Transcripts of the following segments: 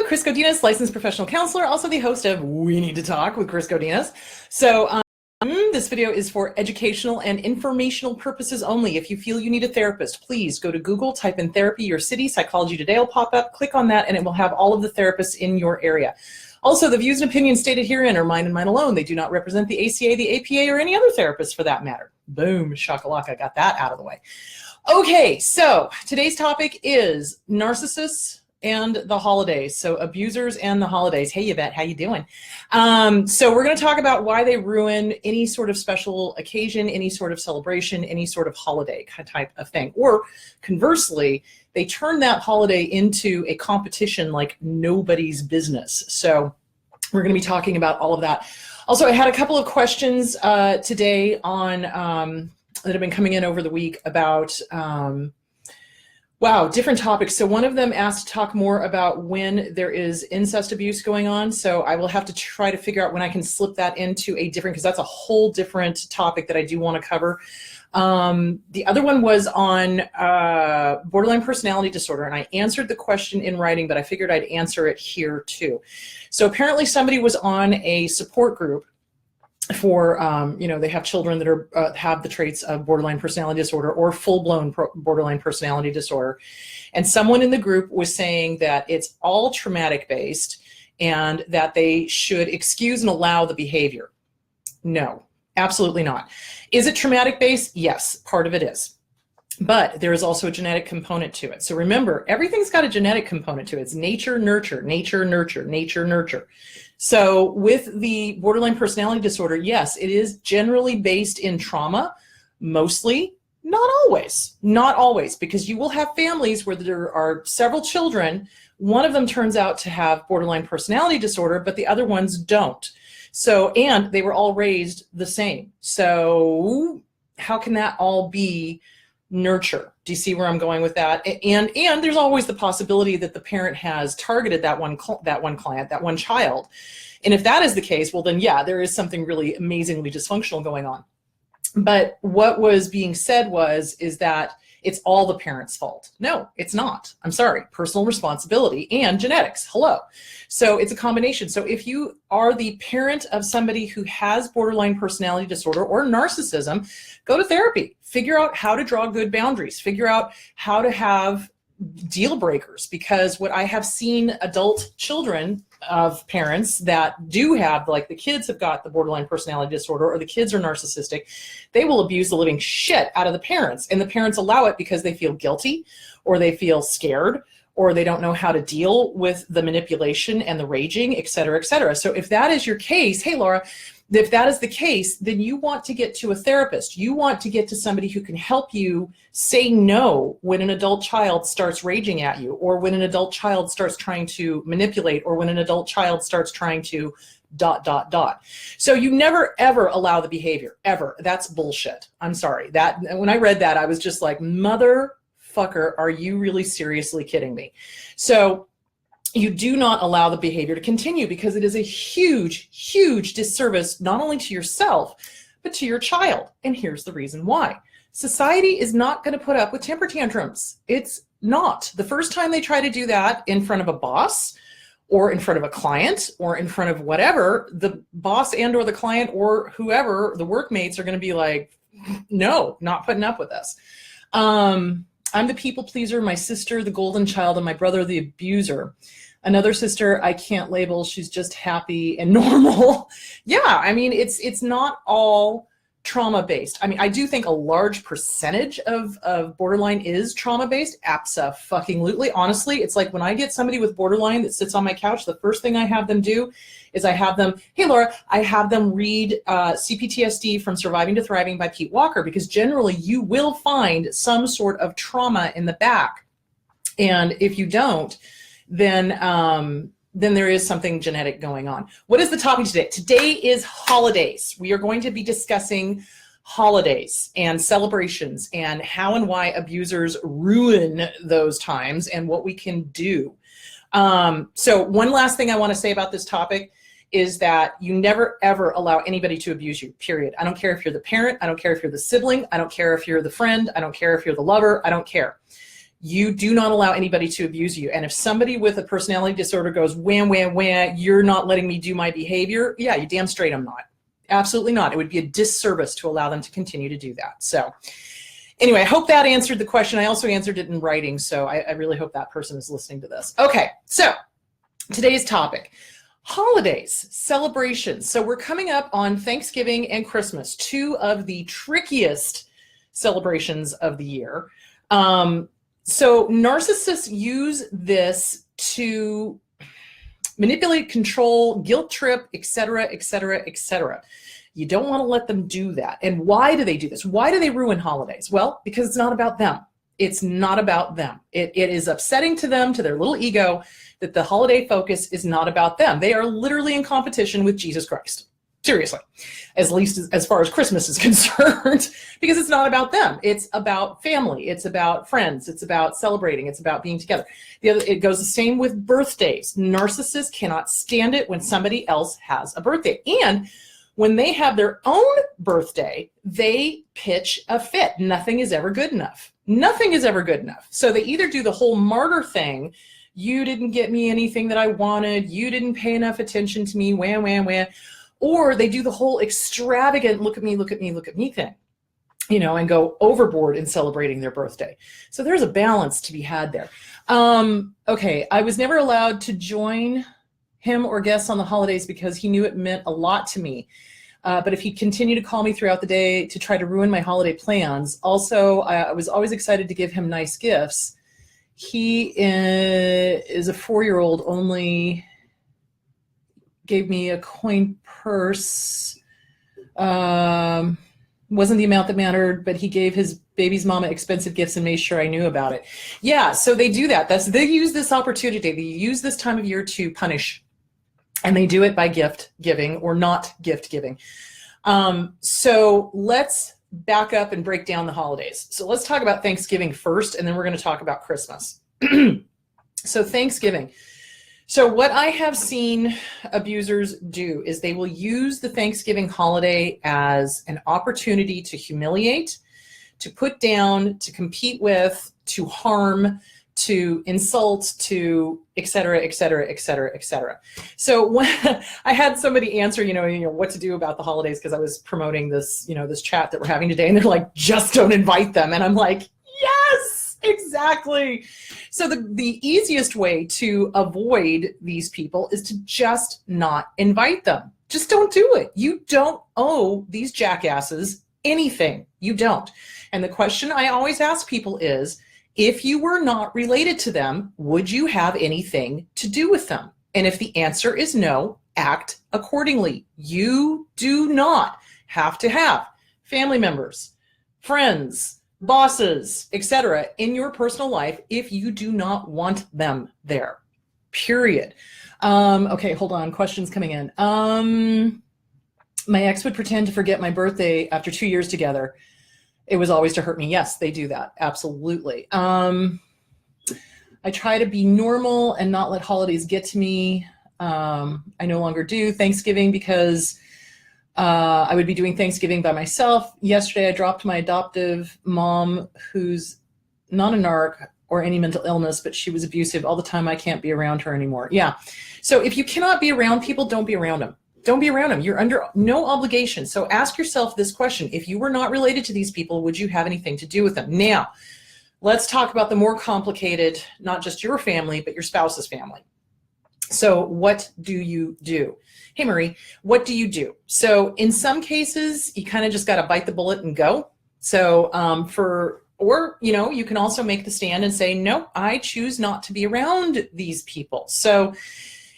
Chris Godinez, licensed professional counselor, also the host of We Need to Talk with Chris Godinez. So this video is for educational and informational purposes only. If you feel you need a therapist, please go to Google, type in therapy your city, Psychology Today will pop up, click on that, and it will have all of the therapists in your area. Also, the views and opinions stated herein are mine and mine alone. They do not represent the ACA, the APA, or any other therapist for that matter. Boom, shakalaka, got that out of the way. Okay, so today's topic is narcissists and the holidays. So abusers and the holidays. Hey, Yvette, how you doing? So we're going to talk about why they ruin any sort of special occasion, any sort of celebration, any sort of holiday type of thing. Or conversely, they turn that holiday into a competition like nobody's business. So we're going to be talking about all of that. Also, I had a couple of questions today on that have been coming in over the week about wow, different topics. So one of them asked to talk more about when there is incest abuse going on. So I will have to try to figure out when I can slip that into a different, because that's a whole different topic that I do want to cover. The other one was on borderline personality disorder, and I answered the question in writing, but I figured I'd answer it here too. So apparently somebody was on a support group for, they have children that are have the traits of borderline personality disorder or full-blown borderline personality disorder. And someone in the group was saying that it's all traumatic based and that they should excuse and allow the behavior. No, absolutely not. Is it traumatic based? Yes, part of it is. But there is also a genetic component to it. So remember, everything's got a genetic component to it. It's nature, nurture, nature, nurture, nature, nurture. So with the borderline personality disorder, yes, it is generally based in trauma, mostly, not always, because you will have families where there are several children. One of them turns out to have borderline personality disorder, but the other ones don't. So, and they were all raised the same. So how can that all be nurture? Do you see where I'm going with that? And there's always the possibility that the parent has targeted that one client, that one child. And if that is the case, well then yeah, there is something really amazingly dysfunctional going on. But what was being said is that it's all the parent's fault. No, it's not. I'm sorry. Personal responsibility and genetics. Hello. So it's a combination. So if you are the parent of somebody who has borderline personality disorder or narcissism, go to therapy. Figure out how to draw good boundaries. Figure out how to have deal breakers, because what I have seen adult children of parents that do have, like the kids have got the borderline personality disorder or the kids are narcissistic, they will abuse the living shit out of the parents, and the parents allow it because they feel guilty or they feel scared or they don't know how to deal with the manipulation and the raging, et cetera, et cetera. So if that is your case, hey Laura, if that is the case, then you want to get to a therapist. You want to get to somebody who can help you say no when an adult child starts raging at you, or when an adult child starts trying to manipulate, or when an adult child starts trying to ... So you never ever allow the behavior, ever. That's bullshit. I'm sorry. That when I read that, I was just like, motherfucker, are you really seriously kidding me? So you do not allow the behavior to continue, because it is a huge, huge disservice, not only to yourself, but to your child. And here's the reason why. Society is not going to put up with temper tantrums. It's not. The first time they try to do that in front of a boss or in front of a client or in front of whatever, the boss and or the client or whoever, the workmates, are going to be like, no, not putting up with this. I'm the people pleaser, my sister, the golden child, and my brother, the abuser. Another sister, I can't label, she's just happy and normal. Yeah, I mean, it's not all trauma-based. I mean, I do think a large percentage of borderline is trauma-based, abso-fucking-lutely. Honestly, it's like when I get somebody with borderline that sits on my couch, the first thing I have them do is I have them, hey Laura, I have them read CPTSD from Surviving to Thriving by Pete Walker, because generally you will find some sort of trauma in the back. And if you don't, then there is something genetic going on. What is the topic today? Today is holidays. We are going to be discussing holidays and celebrations and how and why abusers ruin those times and what we can do. So one last thing I want to say about this topic is that you never ever allow anybody to abuse you, period. I don't care if you're the parent, I don't care if you're the sibling, I don't care if you're the friend, I don't care if you're the lover, I don't care. You do not allow anybody to abuse you. And if somebody with a personality disorder goes, wham, wham, wham, you're not letting me do my behavior, yeah, you damn straight I'm not. Absolutely not. It would be a disservice to allow them to continue to do that. So anyway, I hope that answered the question. I also answered it in writing, so I really hope that person is listening to this. Okay, so today's topic, holidays, celebrations. So we're coming up on Thanksgiving and Christmas, two of the trickiest celebrations of the year. So narcissists use this to manipulate, control, guilt trip, etc., etc., etc. You don't want to let them do that. And why do they do this? Why do they ruin holidays? Well, because it's not about them. It's not about them. It is upsetting to them, to their little ego, that the holiday focus is not about them. They are literally in competition with Jesus Christ. Seriously, at least as far as Christmas is concerned, because it's not about them. It's about family. It's about friends. It's about celebrating. It's about being together. It goes the same with birthdays. Narcissists cannot stand it when somebody else has a birthday. And when they have their own birthday, they pitch a fit. Nothing is ever good enough. Nothing is ever good enough. So they either do the whole martyr thing. You didn't get me anything that I wanted. You didn't pay enough attention to me. Wham, wham, wham. Or they do the whole extravagant look at me, look at me, look at me thing, you know, and go overboard in celebrating their birthday. So there's a balance to be had there. Okay, I was never allowed to join him or guests on the holidays because he knew it meant a lot to me. But if he'd continue to call me throughout the day to try to ruin my holiday plans, also, I was always excited to give him nice gifts. He is a 4-year-old, only gave me a coin purse. Wasn't the amount that mattered, but he gave his baby's mama expensive gifts and made sure I knew about it. Yeah, so they do that. They use this opportunity. They use this time of year to punish. And they do it by gift giving or not gift giving. So let's back up and break down the holidays. So let's talk about Thanksgiving first, and then we're going to talk about Christmas. So Thanksgiving. So what I have seen abusers do is they will use the Thanksgiving holiday as an opportunity to humiliate, to put down, to compete with, to harm, to insult, to et cetera, et cetera, et cetera, et cetera. So when I had somebody answer, you know, what to do about the holidays, because I was promoting this, this chat that we're having today, and they're like, just don't invite them. And I'm like, yes, exactly. So the easiest way to avoid these people is to just not invite them. Just don't do it. You don't owe these jackasses anything. You don't. And the question I always ask people is, if you were not related to them, would you have anything to do with them? And if the answer is no, act accordingly. You do not have to have family members, friends, bosses, etc. in your personal life if you do not want them there, period. Okay, hold on, questions coming in. My ex would pretend to forget my birthday after 2 years together. It was always to hurt me. Yes, they do that. Absolutely. I try to be normal and not let holidays get to me. I no longer do Thanksgiving because I would be doing Thanksgiving by myself. Yesterday, I dropped my adoptive mom, who's not a narc or any mental illness, but she was abusive all the time. I can't be around her anymore. Yeah. So if you cannot be around people, don't be around them. Don't be around them. You're under no obligation. So ask yourself this question. If you were not related to these people, would you have anything to do with them? Now, let's talk about the more complicated, not just your family, but your spouse's family. So what do you do? Hey, Marie, what do you do? So in some cases, you kind of just got to bite the bullet and go. So you can also make the stand and say, no, I choose not to be around these people. So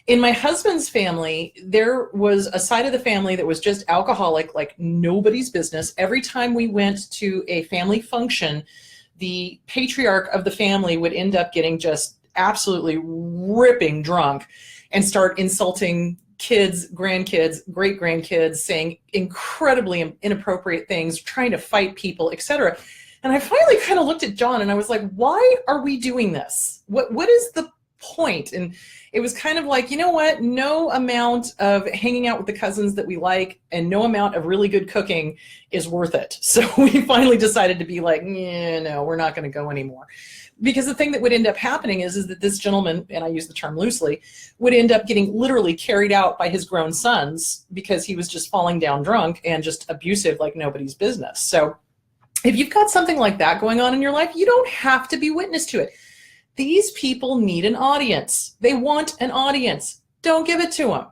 in my husband's family, there was a side of the family that was just alcoholic, like nobody's business. Every time we went to a family function, the patriarch of the family would end up getting just absolutely ripping drunk and start insulting kids, grandkids, great-grandkids, saying incredibly inappropriate things, trying to fight people, etc. And I finally kind of looked at John and I was like, why are we doing this? What is the point. And it was kind of like, you know what? No amount of hanging out with the cousins that we like and no amount of really good cooking is worth it. So we finally decided to be like, yeah, no, we're not going to go anymore. Because the thing that would end up happening is that this gentleman, and I use the term loosely, would end up getting literally carried out by his grown sons because he was just falling down drunk and just abusive like nobody's business. So if you've got something like that going on in your life, you don't have to be witness to it. These people need an audience. They want an audience. Don't give it to them.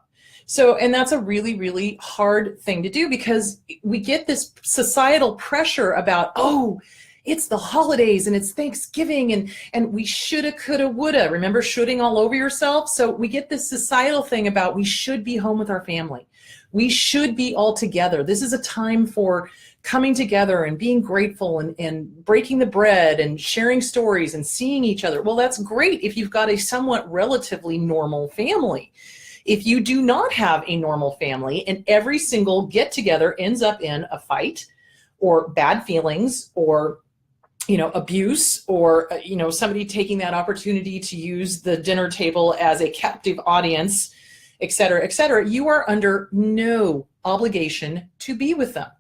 So, and that's a really, really hard thing to do because we get this societal pressure about, oh, it's the holidays and it's Thanksgiving and we shoulda, coulda, woulda. Remember shoulding all over yourself? So we get this societal thing about we should be home with our family. We should be all together. This is a time for coming together and being grateful and breaking the bread and sharing stories and seeing each other. Well, that's great if you've got a somewhat relatively normal family. If you do not have a normal family and every single get together ends up in a fight or bad feelings or abuse or, somebody taking that opportunity to use the dinner table as a captive audience, et cetera, you are under no obligation to be with them.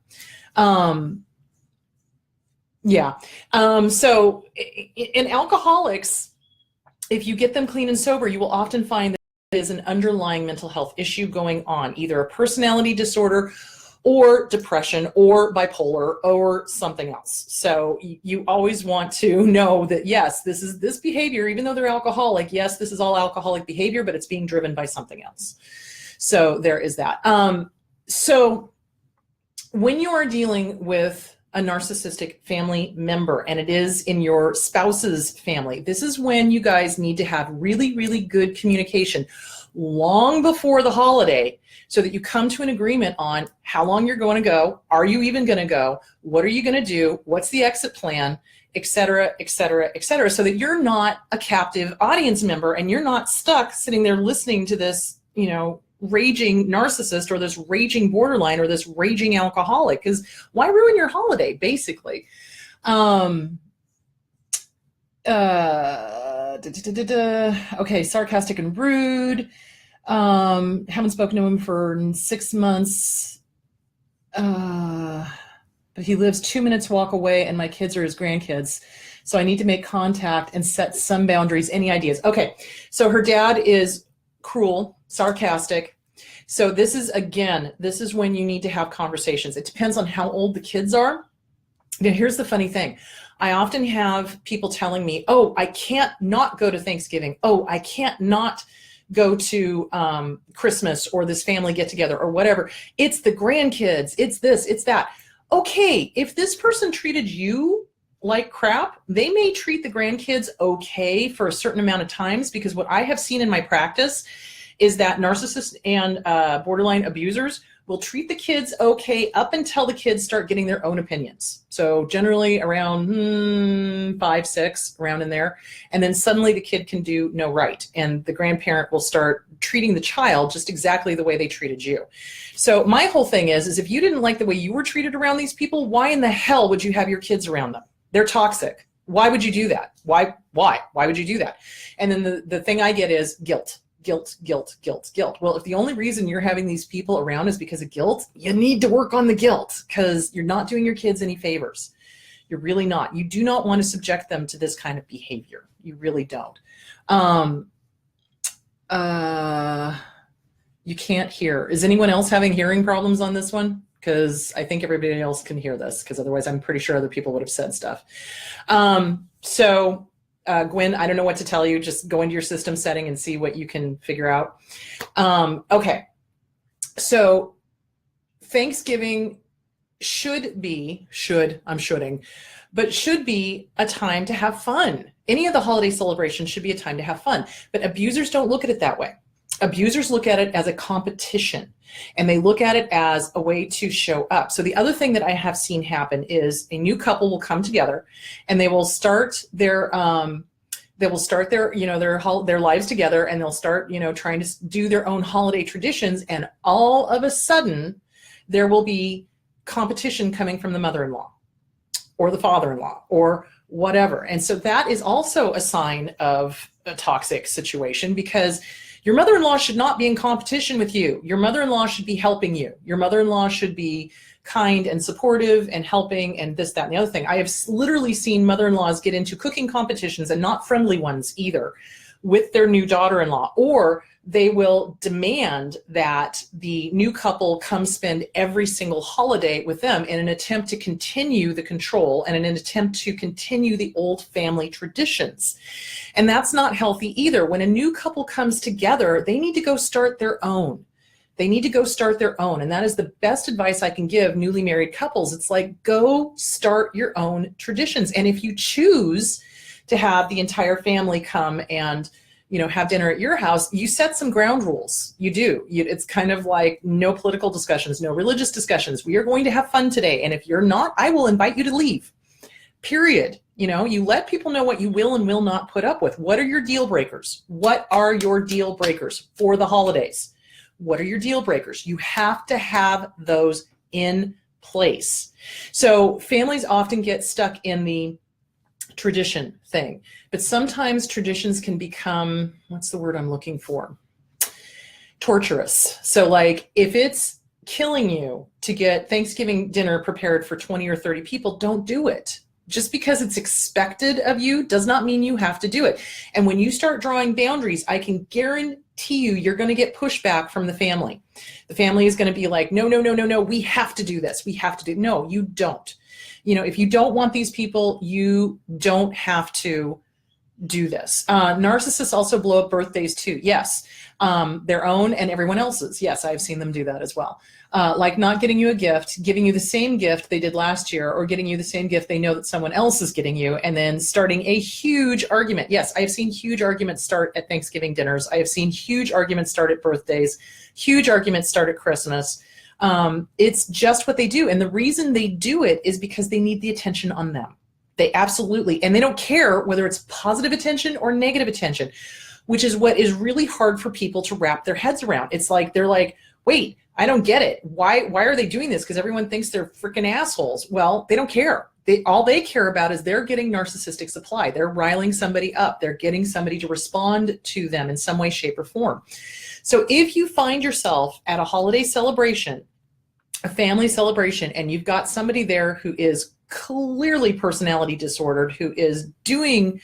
So in alcoholics, if you get them clean and sober, you will often find that there is an underlying mental health issue going on, either a personality disorder or depression or bipolar or something else. So you always want to know that, yes, this behavior, even though they're alcoholic, yes, this is all alcoholic behavior, but it's being driven by something else. So there is that. So when you are dealing with a narcissistic family member, and it is in your spouse's family, this is when you guys need to have really, really good communication long before the holiday so that you come to an agreement on how long you're going to go. Are you even going to go? What are you going to do? What's the exit plan? Et cetera, et cetera, et cetera, so that you're not a captive audience member and you're not stuck sitting there listening to this, raging narcissist or this raging borderline or this raging alcoholic. Because why ruin your holiday, basically? Okay, sarcastic and rude. Haven't spoken to him for 6 months. But he lives 2 minutes walk away and my kids are his grandkids. So I need to make contact and set some boundaries. Any ideas? Okay, so her dad is cruel, sarcastic. So this is when you need to have conversations. It depends on how old the kids are. Now, here's the funny thing. I often have people telling me, oh, I can't not go to Thanksgiving. Oh, I can't not go to Christmas or this family get together or whatever. It's the grandkids. It's this, it's that. Okay, if this person treated you like crap, they may treat the grandkids okay for a certain amount of times, because what I have seen in my practice is that narcissists and borderline abusers will treat the kids okay up until the kids start getting their own opinions. So generally around 5, 6, around in there. And then suddenly the kid can do no right. And the grandparent will start treating the child just exactly the way they treated you. So my whole thing is if you didn't like the way you were treated around these people, why in the hell would you have your kids around them? They're toxic. Why would you do that? Why would you do that? And then the thing I get is guilt. Guilt. Well, if the only reason you're having these people around is because of guilt, you need to work on the guilt, because you're not doing your kids any favors. You're really not. You do not want to subject them to this kind of behavior. You really don't. You can't hear. Is anyone else having hearing problems on this one? Because I think everybody else can hear this, because otherwise I'm pretty sure other people would have said stuff. Gwen, I don't know what to tell you. Just go into your system setting and see what you can figure out. Okay. So Thanksgiving should be a time to have fun. Any of the holiday celebrations should be a time to have fun, but abusers don't look at it that way. Abusers look at it as a competition, and they look at it as a way to show up. So the other thing that I have seen happen is a new couple will come together and they will start their their lives together, and they'll start, trying to do their own holiday traditions. And all of a sudden there will be competition coming from the mother-in-law or the father-in-law or whatever. And so that is also a sign of a toxic situation, because your mother-in-law should not be in competition with you. Your mother-in-law should be helping you. Your mother-in-law should be kind and supportive and helping and this, that, and the other thing. I have literally seen mother-in-laws get into cooking competitions, and not friendly ones either, with their new daughter-in-law, or they will demand that the new couple come spend every single holiday with them in an attempt to continue the control and in an attempt to continue the old family traditions. And that's not healthy either. When a new couple comes together, they need to go start their own. They need to go start their own. And that is the best advice I can give newly married couples. It's like, go start your own traditions. And if you choose to have the entire family come and, you know, have dinner at your house, you set some ground rules. You do. It's kind of like no political discussions, no religious discussions. We are going to have fun today. And if you're not, I will invite you to leave. Period. You know, you let people know what you will and will not put up with. What are your deal breakers? What are your deal breakers for the holidays? What are your deal breakers? You have to have those in place. So families often get stuck in the tradition thing, but sometimes traditions can become, what's the word I'm looking for? Torturous. So like, if it's killing you to get Thanksgiving dinner prepared for 20 or 30 people, don't do it. Just because it's expected of you does not mean you have to do it. And when you start drawing boundaries, I can guarantee you, you're going to get pushback from the family. The family is going to be like, no, no, no, no, no, we have to do this. We have to do. No, you don't. You know, if you don't want these people, you don't have to do this. Narcissists also blow up birthdays too. Yes. Their own and everyone else's. Yes, I've seen them do that as well. Like not getting you a gift, giving you the same gift they did last year, or getting you the same gift they know that someone else is getting you, and then starting a huge argument. Yes, I have seen huge arguments start at Thanksgiving dinners. I have seen huge arguments start at birthdays, huge arguments start at Christmas. It's just what they do. And the reason they do it is because they need the attention on them. They absolutely, and they don't care whether it's positive attention or negative attention, which is what is really hard for people to wrap their heads around. It's like, they're like, wait, I don't get it. Why are they doing this? Because everyone thinks they're freaking assholes. Well, they don't care. All they care about is they're getting narcissistic supply. They're riling somebody up. They're getting somebody to respond to them in some way, shape, or form. So if you find yourself at a holiday celebration, a family celebration, and you've got somebody there who is clearly personality disordered, who is doing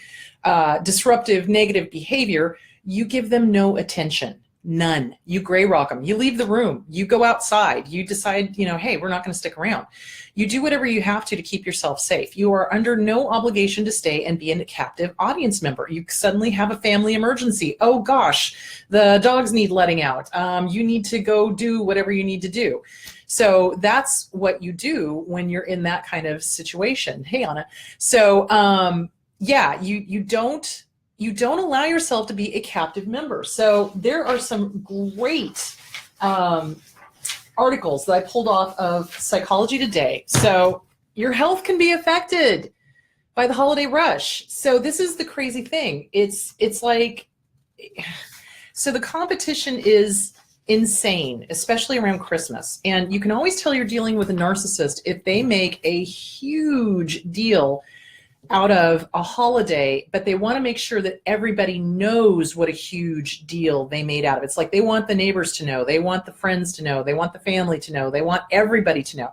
disruptive, negative behavior, you give them no attention. None. You gray rock them. You leave the room. You go outside. You decide, you know, hey, we're not going to stick around. You do whatever you have to keep yourself safe. You are under no obligation to stay and be a captive audience member. You suddenly have a family emergency. Oh gosh, the dogs need letting out. You need to go do whatever you need to do. So that's what you do when you're in that kind of situation. Hey, Anna. So yeah, you don't allow yourself to be a captive member. So there are some great articles that I pulled off of Psychology Today. So your health can be affected by the holiday rush. So this is the crazy thing. It's like, so the competition is insane, especially around Christmas. And you can always tell you're dealing with a narcissist if they make a huge deal out of a holiday, but they want to make sure that everybody knows what a huge deal they made out of it. It's like they want the neighbors to know, they want the friends to know, they want the family to know, they want everybody to know.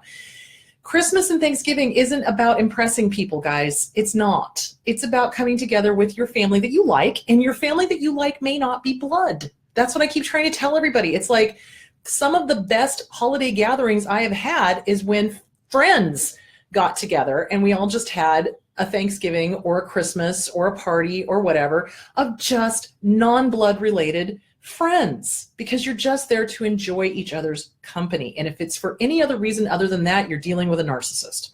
Christmas and Thanksgiving isn't about impressing people, guys. It's not. It's about coming together with your family that you like, and your family that you like may not be blood. That's what I keep trying to tell everybody. It's like some of the best holiday gatherings I have had is when friends got together and we all just had a Thanksgiving or a Christmas or a party or whatever of just non-blood related friends, because you're just there to enjoy each other's company. And if it's for any other reason other than that, you're dealing with a narcissist,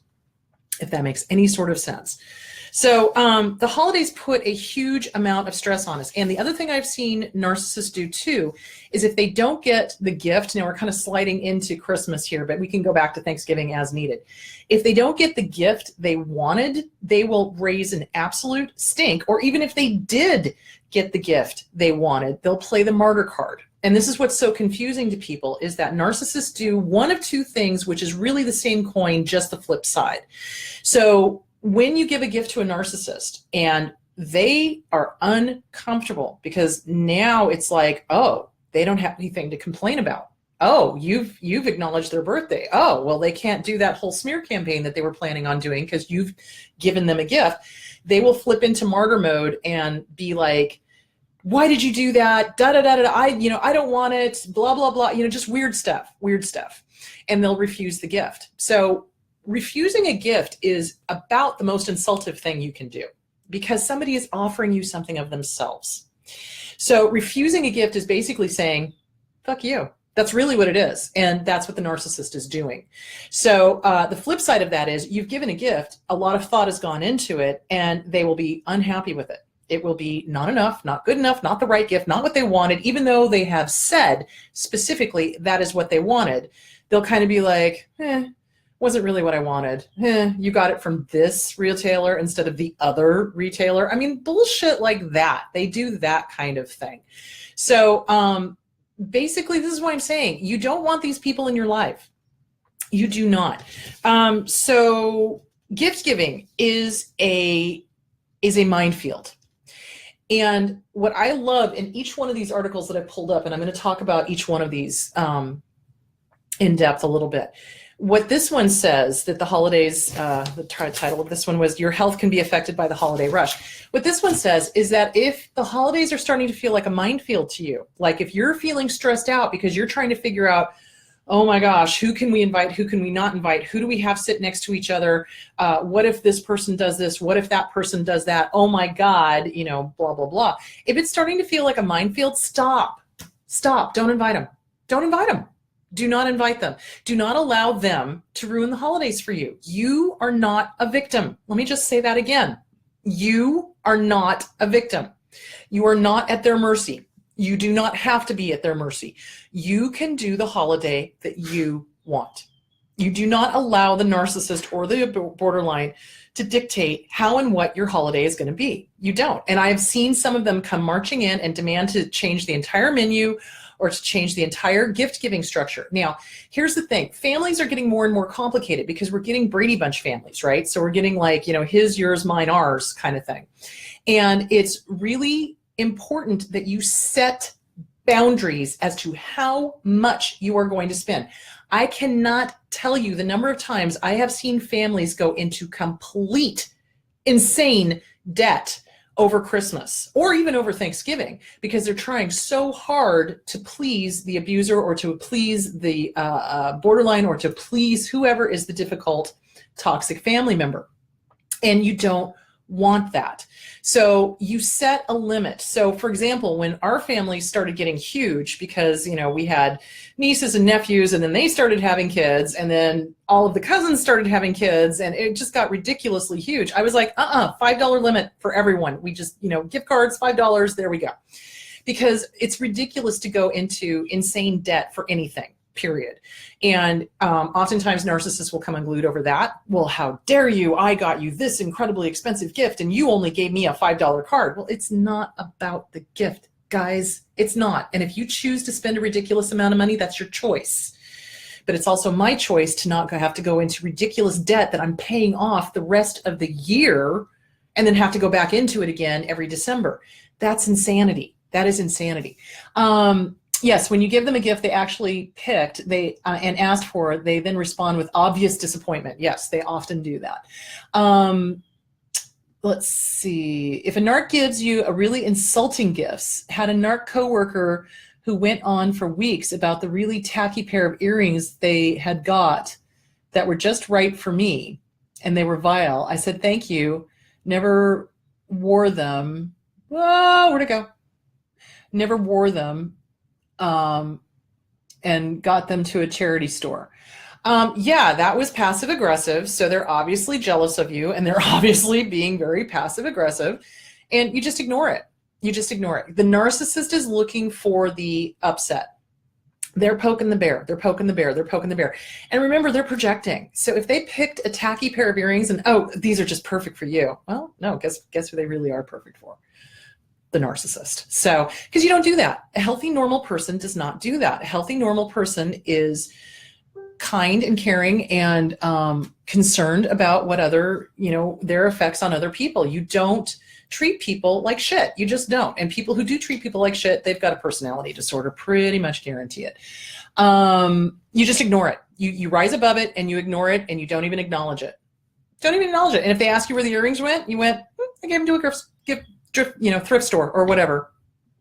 if that makes any sort of sense. So the holidays put a huge amount of stress on us. And the other thing I've seen narcissists do too is if they don't get the gift, now we're kind of sliding into Christmas here, but we can go back to Thanksgiving as needed. If they don't get the gift they wanted, they will raise an absolute stink. Or even if they did get the gift they wanted, they'll play the martyr card. And this is what's so confusing to people, is that narcissists do one of two things, which is really the same coin, just the flip side. So when you give a gift to a narcissist and they are uncomfortable because now it's like, oh, they don't have anything to complain about. Oh, you've acknowledged their birthday. Oh, well, they can't do that whole smear campaign that they were planning on doing because you've given them a gift. They will flip into martyr mode and be like, why did you do that? Da da da da. I don't want it. Blah blah blah. Just weird stuff. And they'll refuse the gift. So refusing a gift is about the most insultive thing you can do because somebody is offering you something of themselves. So refusing a gift is basically saying, fuck you. That's really what it is. And that's what the narcissist is doing. So the flip side of that is you've given a gift, a lot of thought has gone into it, and they will be unhappy with it. It will be not enough, not good enough, not the right gift, not what they wanted, even though they have said specifically that is what they wanted. They'll kind of be like, wasn't really what I wanted. You got it from this retailer instead of the other retailer. I mean, bullshit like that. They do that kind of thing. So basically, this is what I'm saying. You don't want these people in your life. You do not. So gift giving is a minefield. And what I love in each one of these articles that I pulled up, and I'm going to talk about each one of these in depth a little bit. What this one says, that the holidays, the title of this one was Your Health Can Be Affected by the Holiday Rush. What this one says is that if the holidays are starting to feel like a minefield to you, like if you're feeling stressed out because you're trying to figure out, oh my gosh, who can we invite? Who can we not invite? Who do we have sit next to each other? What if this person does this? What if that person does that? Oh my God, blah, blah, blah. If it's starting to feel like a minefield, stop. Don't invite them. Don't invite them. Do not invite them. Do not allow them to ruin the holidays for you. You are not a victim. Let me just say that again. You are not a victim. You are not at their mercy. You do not have to be at their mercy. You can do the holiday that you want. You do not allow the narcissist or the borderline to dictate how and what your holiday is going to be. You don't. And I've seen some of them come marching in and demand to change the entire menu or to change the entire gift-giving structure. Now, here's the thing. Families are getting more and more complicated because we're getting Brady Bunch families, right? So we're getting like, his, yours, mine, ours kind of thing. And it's really important that you set boundaries as to how much you are going to spend. I cannot tell you the number of times I have seen families go into complete insane debt over Christmas or even over Thanksgiving because they're trying so hard to please the abuser or to please the borderline or to please whoever is the difficult, toxic family member. And you don't want that. So you set a limit. So for example, when our family started getting huge because, we had nieces and nephews and then they started having kids and then all of the cousins started having kids and it just got ridiculously huge. I was like, $5 limit for everyone. We just, gift cards, $5, there we go. Because it's ridiculous to go into insane debt for anything. Period. And oftentimes narcissists will come unglued over that. Well, how dare you? I got you this incredibly expensive gift and you only gave me a $5 card. Well, it's not about the gift, guys. It's not. And if you choose to spend a ridiculous amount of money, that's your choice. But it's also my choice to not have to go into ridiculous debt that I'm paying off the rest of the year and then have to go back into it again every December. That's insanity. That is insanity. Yes, when you give them a gift they actually picked and asked for, they then respond with obvious disappointment. Yes, they often do that. Let's see. If a narc gives you a really insulting gift, had a narc coworker who went on for weeks about the really tacky pair of earrings they had got that were just right for me, and they were vile. I said, thank you, never wore them. Whoa, where'd it go? Never wore them. And got them to a charity store. Yeah, that was passive aggressive. So they're obviously jealous of you and they're obviously being very passive aggressive and you just ignore it. You just ignore it. The narcissist is looking for the upset. They're poking the bear. They're poking the bear. They're poking the bear. And remember, they're projecting. So if they picked a tacky pair of earrings and, oh, these are just perfect for you. Well, no, guess who they really are perfect for? The narcissist. So, because you don't do that. A healthy, normal person does not do that. A healthy, normal person is kind and caring and concerned about what their effects on other people. You don't treat people like shit. You just don't. And people who do treat people like shit, they've got a personality disorder, pretty much guarantee it. You just ignore it. You rise above it and you ignore it and you don't even acknowledge it. Don't even acknowledge it. And if they ask you where the earrings went, you went, I gave them to a thrift store or whatever.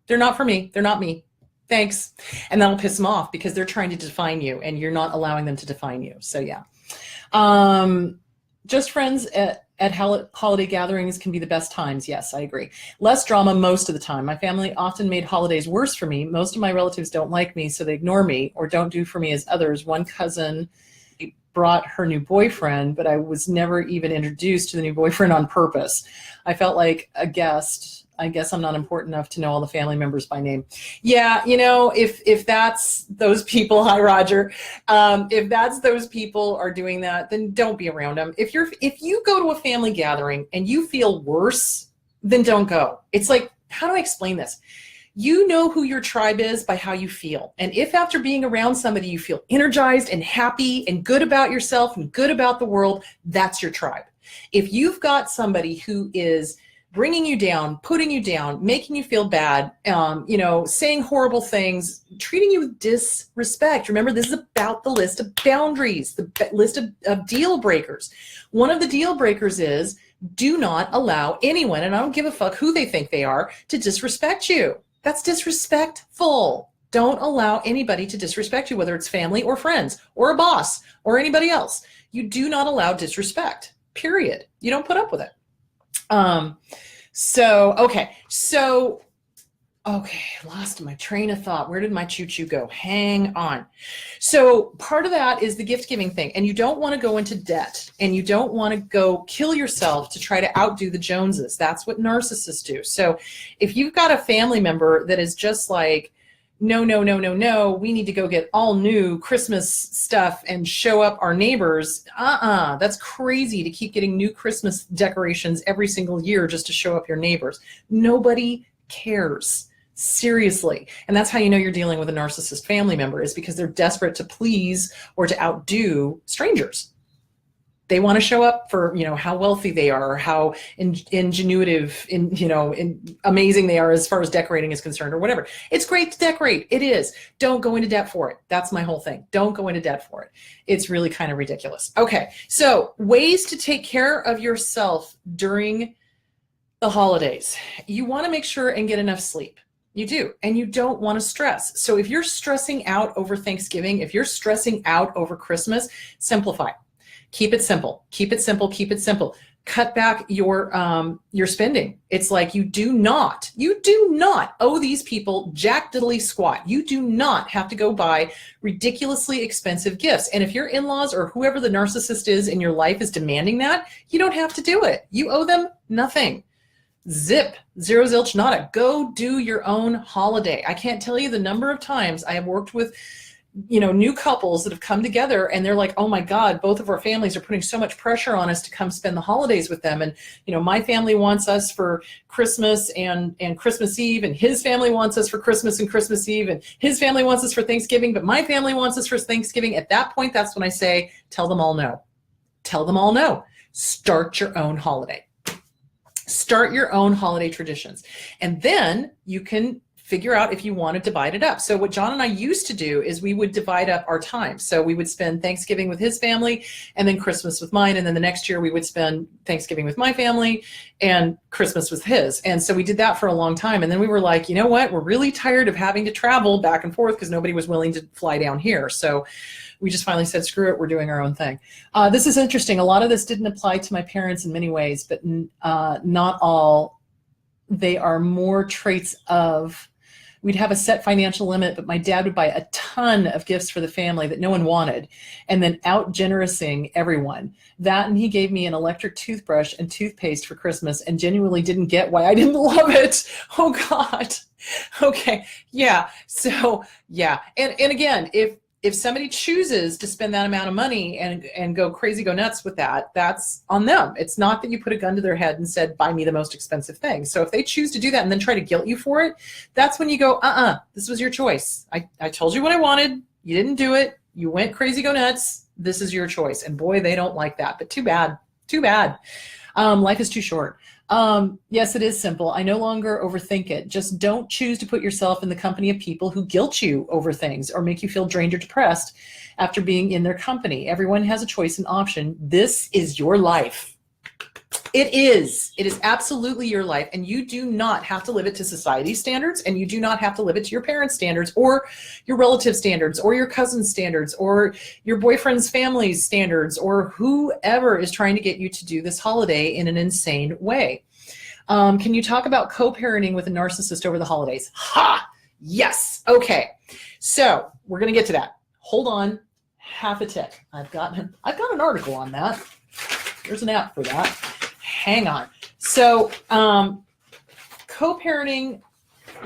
They're not for me. They're not me. Thanks. And that'll piss them off because they're trying to define you and you're not allowing them to define you. So yeah. Just friends at holiday gatherings can be the best times. Yes, I agree. Less drama most of the time. My family often made holidays worse for me. Most of my relatives don't like me, so they ignore me or don't do for me as others. One cousin brought her new boyfriend, but I was never even introduced to the new boyfriend on purpose. I felt like a guest. I guess I'm not important enough to know all the family members by name. Yeah, if that's those people, hi Roger, if that's those people are doing that, then don't be around them. If you go to a family gathering and you feel worse, then don't go. It's like, how do I explain this? You know who your tribe is by how you feel. And if after being around somebody you feel energized and happy and good about yourself and good about the world, that's your tribe. If you've got somebody who is bringing you down, putting you down, making you feel bad, saying horrible things, treating you with disrespect. Remember, this is about the list of boundaries, the list of deal breakers. One of the deal breakers is do not allow anyone, and I don't give a fuck who they think they are, to disrespect you. That's disrespectful. Don't allow anybody to disrespect you, whether it's family or friends or a boss or anybody else. You do not allow disrespect, period. You don't put up with it. Lost my train of thought. Where did my choo-choo go? Hang on. So part of that is the gift giving thing. And you don't want to go into debt and you don't want to go kill yourself to try to outdo the Joneses. That's what narcissists do. So if you've got a family member that is just like, no, we need to go get all new Christmas stuff and show up our neighbors. That's crazy to keep getting new Christmas decorations every single year just to show up your neighbors. Nobody cares. Seriously. And that's how you know you're dealing with a narcissist family member, is because they're desperate to please or to outdo strangers. They want to show up for, how wealthy they are, or how ingenuitive, amazing they are as far as decorating is concerned or whatever. It's great to decorate. It is. Don't go into debt for it. That's my whole thing. Don't go into debt for it. It's really kind of ridiculous. Okay. So ways to take care of yourself during the holidays. You want to make sure and get enough sleep. You do. And you don't want to stress. So if you're stressing out over Thanksgiving, if you're stressing out over Christmas, simplify. Keep it simple. Keep it simple. Keep it simple. Cut back your spending. It's like you do not owe these people jack diddly squat. You do not have to go buy ridiculously expensive gifts. And if your in-laws or whoever the narcissist is in your life is demanding that, you don't have to do it. You owe them nothing. Zip, zero zilch nada. Go do your own holiday. I can't tell you the number of times I have worked with new couples that have come together and they're like, oh my God, both of our families are putting so much pressure on us to come spend the holidays with them. And, my family wants us for Christmas and Christmas Eve, and his family wants us for Christmas and Christmas Eve, and his family wants us for Thanksgiving, but my family wants us for Thanksgiving. At that point, that's when I say, tell them all no. Tell them all no. Start your own holiday. Start your own holiday traditions. And then you can figure out if you want to divide it up. So what John and I used to do is we would divide up our time. So we would spend Thanksgiving with his family and then Christmas with mine. And then the next year we would spend Thanksgiving with my family and Christmas with his. And so we did that for a long time. And then we were like, you know what? We're really tired of having to travel back and forth because nobody was willing to fly down here. So we just finally said, screw it, we're doing our own thing. This is interesting. A lot of this didn't apply to my parents in many ways, but not all. They are more traits of, we'd have a set financial limit, but my dad would buy a ton of gifts for the family that no one wanted, and then out generousing everyone. That, and he gave me an electric toothbrush and toothpaste for Christmas and genuinely didn't get why I didn't love it. Oh God. Okay. Yeah. So yeah. And again, if somebody chooses to spend that amount of money and go crazy, go nuts with that, that's on them. It's not that you put a gun to their head and said, buy me the most expensive thing. So if they choose to do that and then try to guilt you for it, that's when you go, this was your choice. I told you what I wanted. You didn't do it. You went crazy, go nuts. This is your choice. And boy, they don't like that, but too bad. Life is too short. Yes, it is simple. I no longer overthink it. Just don't choose to put yourself in the company of people who guilt you over things or make you feel drained or depressed after being in their company. Everyone has a choice and option. This is your life. It is. It is absolutely your life, and you do not have to live it to society's standards, and you do not have to live it to your parents' standards or your relatives' standards or your cousin's standards or your boyfriend's family's standards or whoever is trying to get you to do this holiday in an insane way. Can you talk about co-parenting with a narcissist over the holidays? Ha! Yes. Okay. So we're going to get to that. Hold on. Half a tick. I've got an article on that. There's an app for that. Hang on. So co-parenting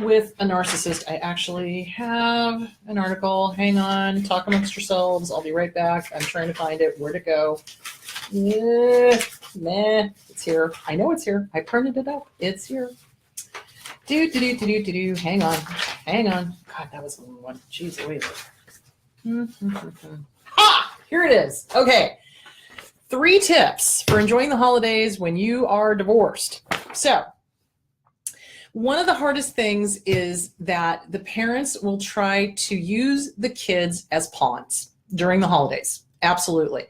with a narcissist. I actually have an article. Hang on. Talk amongst yourselves. I'll be right back. I'm trying to find it. Where'd it go? It's here. I know it's here. I printed it up. It's here. Hang on. God, that was a long one. Jeez, wait. Ha! Here it is. Okay. 3 tips for enjoying the holidays when you are divorced. So, one of the hardest things is that the parents will try to use the kids as pawns during the holidays. Absolutely.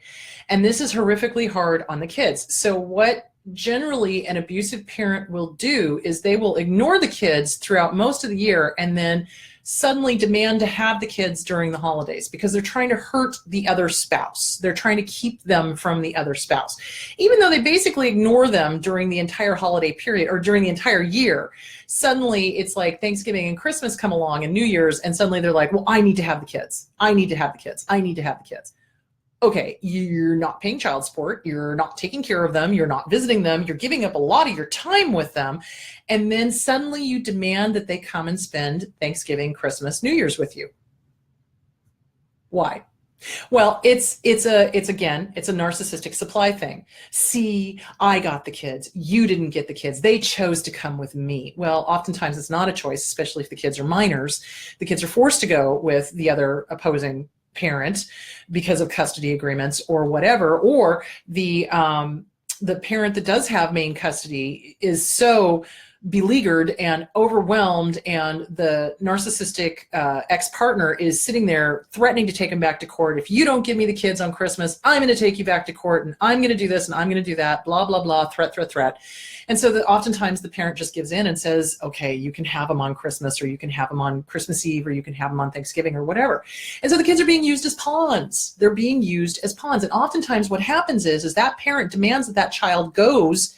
And this is horrifically hard on the kids. So what generally an abusive parent will do is they will ignore the kids throughout most of the year and then suddenly demand to have the kids during the holidays because they're trying to hurt the other spouse. They're trying to keep them from the other spouse. Even though they basically ignore them during the entire holiday period or during the entire year, suddenly it's like Thanksgiving and Christmas come along and New Year's, and suddenly they're like, well, I need to have the kids. I need to have the kids. I need to have the kids. Okay, you're not paying child support, you're not taking care of them, you're not visiting them, you're giving up a lot of your time with them, and then suddenly you demand that they come and spend Thanksgiving, Christmas, New Year's with you. Why? Well, it's a narcissistic supply thing. See, I got the kids, you didn't get the kids, they chose to come with me. Well, oftentimes it's not a choice, especially if the kids are minors. The kids are forced to go with the other opposing parent because of custody agreements or whatever, or the parent that does have main custody is so beleaguered and overwhelmed, and the narcissistic ex-partner is sitting there threatening to take him back to court. If you don't give me the kids on Christmas, I'm going to take you back to court, and I'm going to do this and I'm going to do that, blah, blah, blah, threat. And so oftentimes the parent just gives in and says, okay, you can have them on Christmas, or you can have them on Christmas Eve, or you can have them on Thanksgiving, or whatever. And so the kids are being used as pawns. They're being used as pawns. And oftentimes what happens is that parent demands that that child goes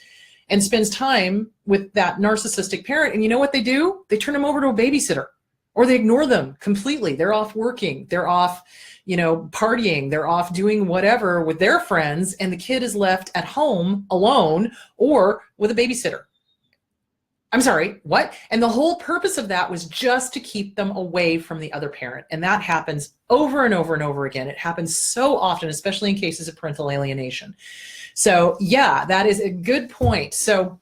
and spends time with that narcissistic parent. And you know what they do? They turn them over to a babysitter, or they ignore them completely. They're off working. They're off, partying. They're off doing whatever with their friends. And the kid is left at home alone or with a babysitter. I'm sorry, what? And the whole purpose of that was just to keep them away from the other parent. And that happens over and over and over again. It happens so often, especially in cases of parental alienation. So yeah, that is a good point. So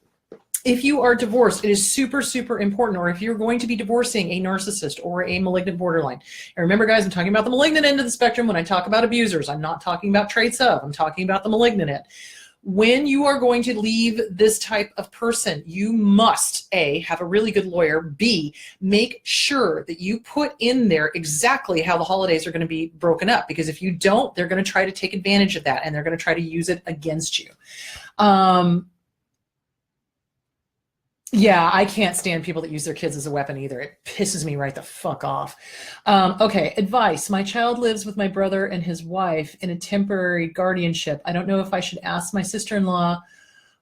if you are divorced, it is super, super important, or if you're going to be divorcing a narcissist or a malignant borderline. And remember, guys, I'm talking about the malignant end of the spectrum when I talk about abusers. I'm not talking about traits of, I'm talking about the malignant end. When you are going to leave this type of person, you must, A, have a really good lawyer, B, make sure that you put in there exactly how the holidays are going to be broken up. Because if you don't, they're going to try to take advantage of that, and they're going to try to use it against you. Yeah, I can't stand people that use their kids as a weapon either. It pisses me right the fuck off. Okay, advice. My child lives with my brother and his wife in a temporary guardianship. I don't know if I should ask my sister-in-law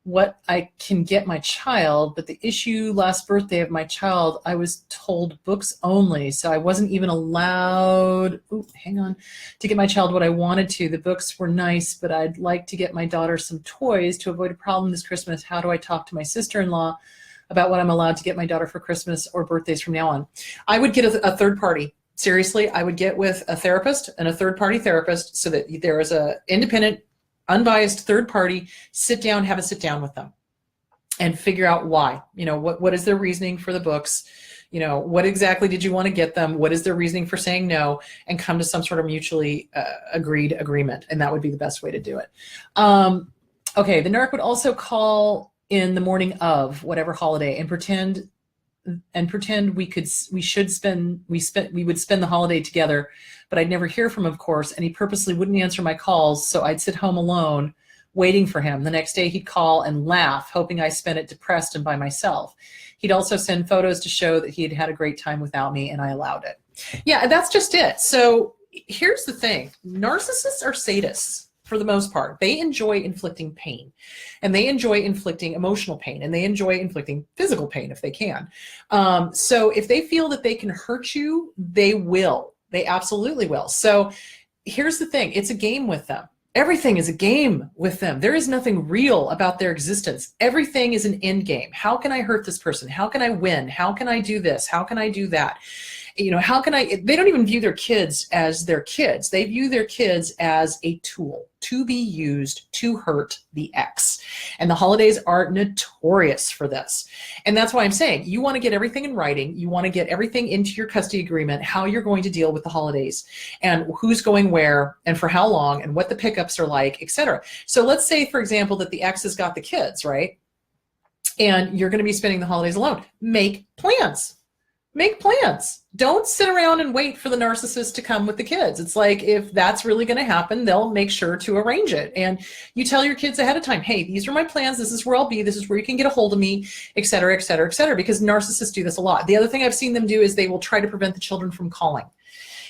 what I can get my child, but the issue last birthday of my child, I was told books only, so I wasn't even allowed, to get my child what I wanted to. The books were nice, but I'd like to get my daughter some toys to avoid a problem this Christmas. How do I talk to my sister-in-law about what I'm allowed to get my daughter for Christmas or birthdays from now on? I would get a third party. Seriously, I would get with a therapist and a third party therapist so that there is a independent, unbiased third party, have a sit down with them and figure out why. What is their reasoning for the books? What exactly did you want to get them? What is their reasoning for saying no? And come to some sort of mutually agreed agreement. And that would be the best way to do it. Okay, the narc would also call in the morning of whatever holiday and pretend we would spend the holiday together, but I'd never hear from him, of course, and he purposely wouldn't answer my calls, so I'd sit home alone waiting for him. The next day he'd call and laugh, hoping I spent it depressed and by myself. He'd also send photos to show that he had had a great time without me, and I allowed it. Yeah, that's just it. So here's the thing. Narcissists are sadists for the most part. They enjoy inflicting pain, and they enjoy inflicting emotional pain, and they enjoy inflicting physical pain if they can. So if they feel that they can hurt you, they will. They absolutely will. So here's the thing. It's a game with them. Everything is a game with them. There is nothing real about their existence. Everything is an end game. How can I hurt this person? How can I win? How can I do this? How can I do that? You know, how can I, they don't even view their kids as their kids. They view their kids as a tool to be used to hurt the ex. And the holidays are notorious for this. And that's why I'm saying you want to get everything in writing. You want to get everything into your custody agreement, how you're going to deal with the holidays and who's going where and for how long and what the pickups are like, etc. So let's say, for example, that the ex has got the kids, right? And you're going to be spending the holidays alone. Make plans. Make plans. Don't sit around and wait for the narcissist to come with the kids. It's like, if that's really going to happen, they'll make sure to arrange it. And you tell your kids ahead of time, hey, these are my plans. This is where I'll be. This is where you can get a hold of me, et cetera, et cetera, et cetera, because narcissists do this a lot. The other thing I've seen them do is they will try to prevent the children from calling.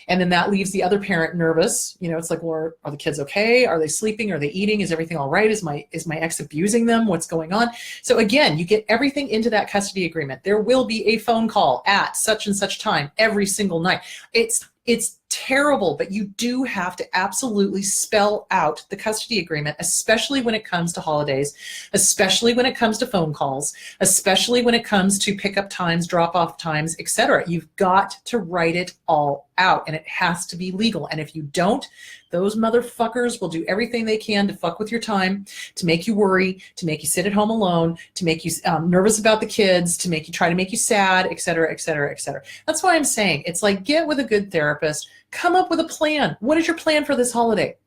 And then that leaves the other parent nervous. You know, it's like, well, are the kids okay? Are they sleeping? Are they eating? Is everything all right? Is my ex abusing them? What's going on? So again, you get everything into that custody agreement. There will be a phone call at such and such time every single night. It's terrible, but you do have to absolutely spell out the custody agreement, especially when it comes to holidays, especially when it comes to phone calls, especially when it comes to pickup times, drop-off times, etc. You've got to write it all out, and it has to be legal. And if you don't, those motherfuckers will do everything they can to fuck with your time, to make you worry, to make you sit at home alone, to make you nervous about the kids, to try to make you sad, etc., etc., etc. That's why I'm saying it's like, get with a good therapist, come up with a plan. What is your plan for this holiday?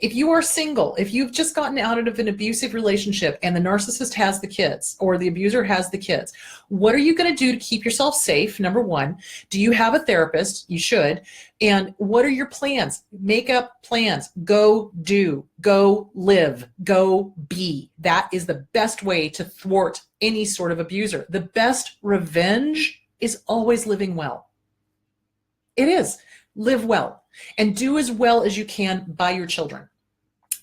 If you are single, if you've just gotten out of an abusive relationship and the narcissist has the kids or the abuser has the kids, what are you going to do to keep yourself safe? Number one, do you have a therapist? You should. And what are your plans? Make up plans. Go do, go live, go be. That is the best way to thwart any sort of abuser. The best revenge is always living well. It is. Live well and do as well as you can by your children.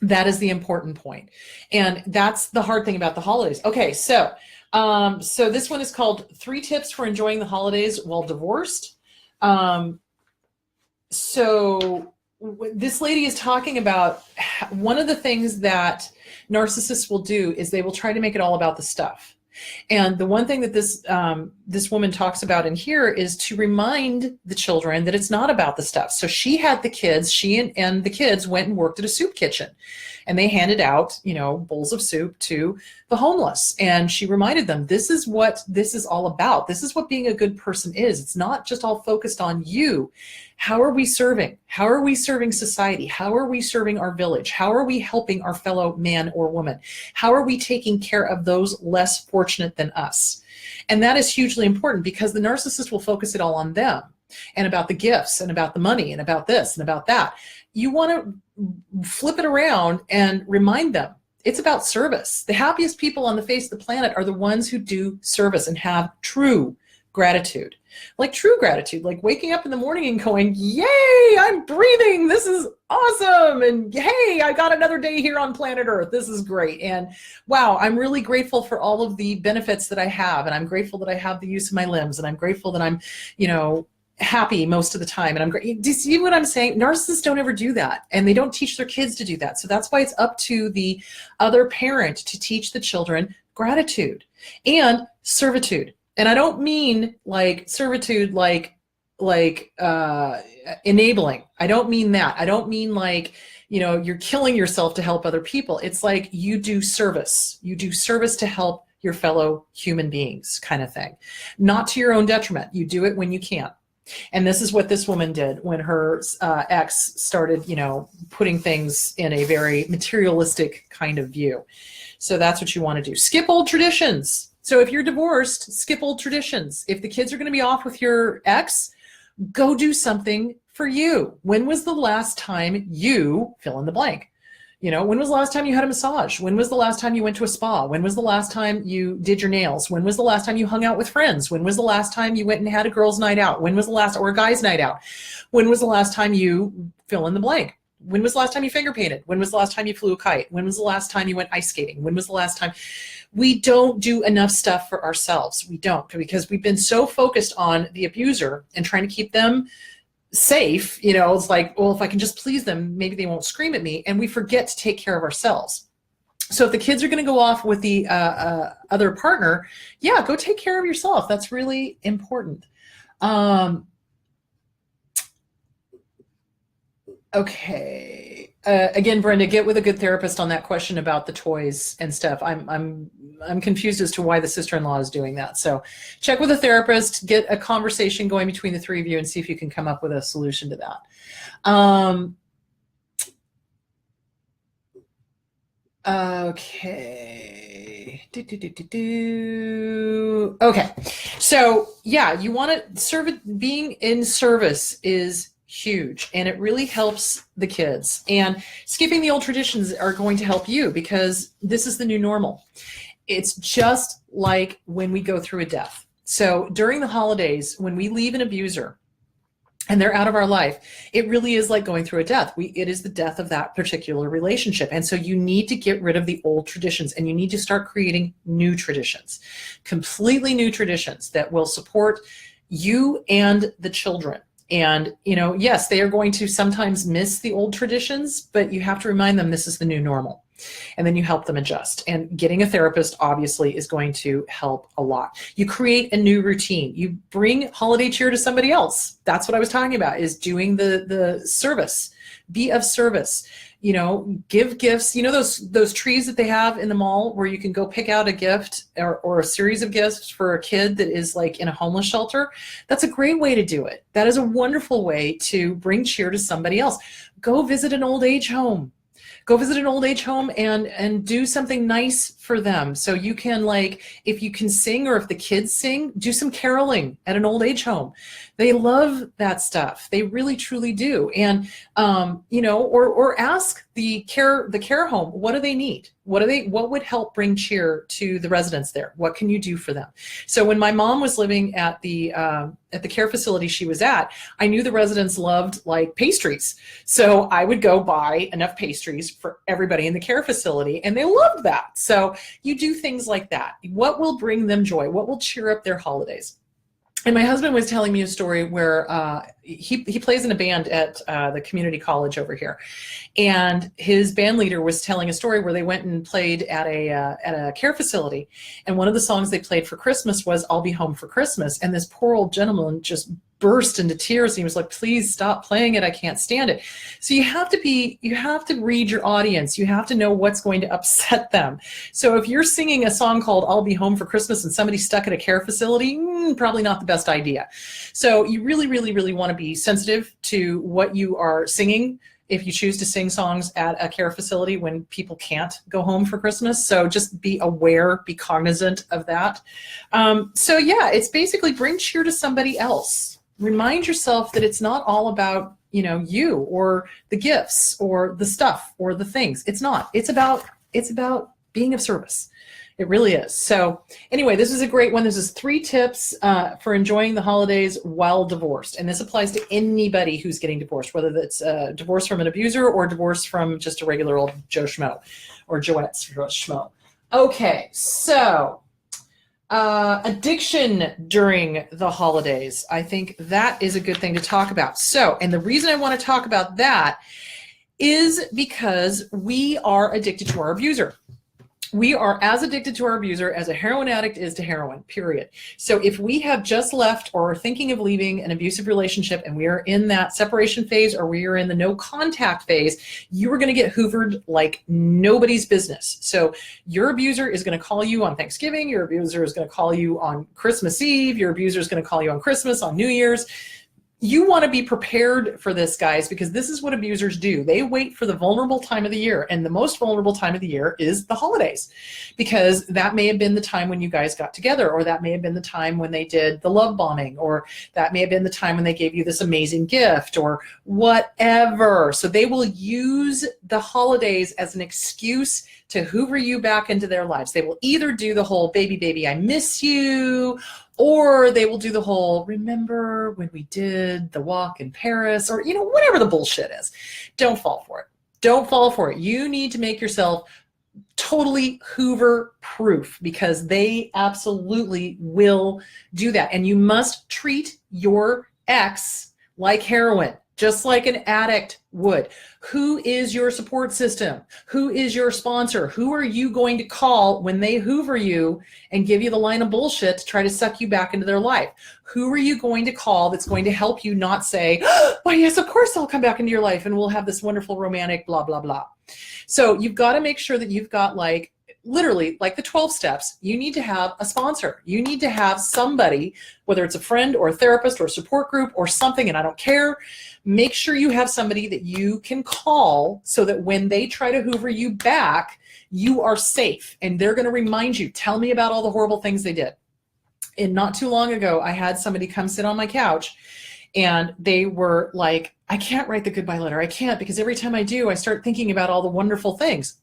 That is the important point. And that's the hard thing about the holidays. Okay, so this one is called 3 Tips for Enjoying the Holidays While Divorced. So this lady is talking about one of the things that narcissists will do is they will try to make it all about the stuff. And the one thing that this woman talks about in here is to remind the children that it's not about the stuff. So she had the kids, she and the kids went and worked at a soup kitchen, and they handed out, you know, bowls of soup to the homeless. And she reminded them, this is what this is all about. This is what being a good person is. It's not just all focused on you. How are we serving? How are we serving society? How are we serving our village? How are we helping our fellow man or woman? How are we taking care of those less fortunate than us? And that is hugely important, because the narcissist will focus it all on them and about the gifts and about the money and about this and about that. You want to flip it around and remind them it's about service. The happiest people on the face of the planet are the ones who do service and have true gratitude. Like true gratitude, like waking up in the morning and going, yay, I'm breathing. This is awesome. And hey, I got another day here on planet Earth. This is great. And wow, I'm really grateful for all of the benefits that I have. And I'm grateful that I have the use of my limbs. And I'm grateful that I'm, you know, happy most of the time. And I'm great. Do you see what I'm saying? Narcissists don't ever do that. And they don't teach their kids to do that. So that's why it's up to the other parent to teach the children gratitude and servitude. And I don't mean like servitude, like enabling. I don't mean that. I don't mean like, you know, you're killing yourself to help other people. It's like you do service. You do service to help your fellow human beings, kind of thing. Not to your own detriment. You do it when you can. And this is what this woman did when her ex started, putting things in a very materialistic kind of view. So that's what you want to do. Skip old traditions. So if you're divorced, skip old traditions. If the kids are going to be off with your ex, go do something for you. When was the last time you fill in the blank? When was the last time you had a massage? When was the last time you went to a spa? When was the last time you did your nails? When was the last time you hung out with friends? When was the last time you went and had a girls' night out? When was the last, or a guy's night out? When was the last time you fill in the blank? When was the last time you finger painted? When was the last time you flew a kite? When was the last time you went ice skating? When was the last time? We don't do enough stuff for ourselves. We don't, because we've been so focused on the abuser and trying to keep them safe. It's like, well, if I can just please them, maybe they won't scream at me. And we forget to take care of ourselves. So if the kids are going to go off with the other partner, yeah, go take care of yourself. That's really important. Okay. Again, Brenda, get with a good therapist on that question about the toys and stuff. I'm confused as to why the sister-in-law is doing that. So check with a therapist, get a conversation going between the three of you, and see if you can come up with a solution to that. Okay. Okay. So yeah, you want to being in service is huge, and it really helps the kids. And skipping the old traditions are going to help you, because this is the new normal. It's just like when we go through a death. So during the holidays, when we leave an abuser and they're out of our life, it really is like going through a death. It is the death of that particular relationship. And so you need to get rid of the old traditions, and you need to start creating new traditions, completely new traditions that will support you and the children. And, yes, they are going to sometimes miss the old traditions, but you have to remind them this is the new normal. And then you help them adjust. And getting a therapist obviously is going to help a lot. You create a new routine. You bring holiday cheer to somebody else. That's what I was talking about, is doing the service. Be of service. Give gifts. Those trees that they have in the mall where you can go pick out a gift or a series of gifts for a kid that is like in a homeless shelter. That's a great way to do it. That is a wonderful way to bring cheer to somebody else. Go visit an old age home. Go visit an old age home and do something nice for them. So you can, if you can sing, or if the kids sing, do some caroling at an old age home. They love that stuff. They really, truly do. And, or ask the care home, what do they need? What would help bring cheer to the residents there? What can you do for them? So when my mom was living at the care facility she was at, I knew the residents loved pastries. So I would go buy enough pastries for everybody in the care facility, and they loved that. So you do things like that. What will bring them joy? What will cheer up their holidays? And my husband was telling me a story where he plays in a band at the community college over here, and his band leader was telling a story where they went and played at a care facility, and one of the songs they played for Christmas was "I'll Be Home for Christmas," and this poor old gentleman just burst into tears. He was like, "Please stop playing it. I can't stand it." So you have to read your audience. You have to know what's going to upset them. So if you're singing a song called "I'll Be Home for Christmas" and somebody's stuck at a care facility, probably not the best idea. So you really, really, really want to be sensitive to what you are singing if you choose to sing songs at a care facility when people can't go home for Christmas. So just be aware, be cognizant of that. So yeah, it's basically bring cheer to somebody else. Remind yourself that it's not all about, you or the gifts or the stuff or the things. It's not. It's about being of service. It really is. So anyway, this is a great one. This is 3 tips for enjoying the holidays while divorced. And this applies to anybody who's getting divorced, whether that's a divorce from an abuser or divorce from just a regular old Joe Schmo or Joette Schmo. Okay, so addiction during the holidays. I think that is a good thing to talk about. So, and the reason I want to talk about that is because we are addicted to our abuser. We are as addicted to our abuser as a heroin addict is to heroin, period. So if we have just left or are thinking of leaving an abusive relationship and we are in that separation phase or we are in the no contact phase, you are going to get hoovered like nobody's business. So your abuser is going to call you on Thanksgiving. Your abuser is going to call you on Christmas Eve. Your abuser is going to call you on Christmas, on New Year's. you want to be prepared for this, guys, because this is what abusers do. They wait for the vulnerable time of the year, and the most vulnerable time of the year is the holidays, because that may have been the time when you guys got together, or that may have been the time when they did the love bombing, or that may have been the time when they gave you this amazing gift, or whatever. So they will use the holidays as an excuse to hoover you back into their lives. They will either do the whole baby, I miss you, or they will do the whole, remember when we did the walk in Paris, or, whatever the bullshit is. Don't fall for it. Don't fall for it. You need to make yourself totally Hoover proof, because they absolutely will do that. And you must treat your ex like heroin, just like an addict would. Who is your support system? Who is your sponsor? Who are you going to call when they hoover you and give you the line of bullshit to try to suck you back into their life? Who are you going to call that's going to help you not say, oh, yes, of course I'll come back into your life and we'll have this wonderful romantic blah, blah, blah. So you've got to make sure that you've got literally like the 12 steps. You need to have a sponsor. You need to have somebody, whether it's a friend or a therapist or a support group or something, and I don't care. Make sure you have somebody that you can call so that when they try to hoover you back, you are safe, and they're going to remind you, tell me about all the horrible things they did. And not too long ago, I had somebody come sit on my couch, and they were like, I can't write the goodbye letter. I can't, because every time I do, I start thinking about all the wonderful things.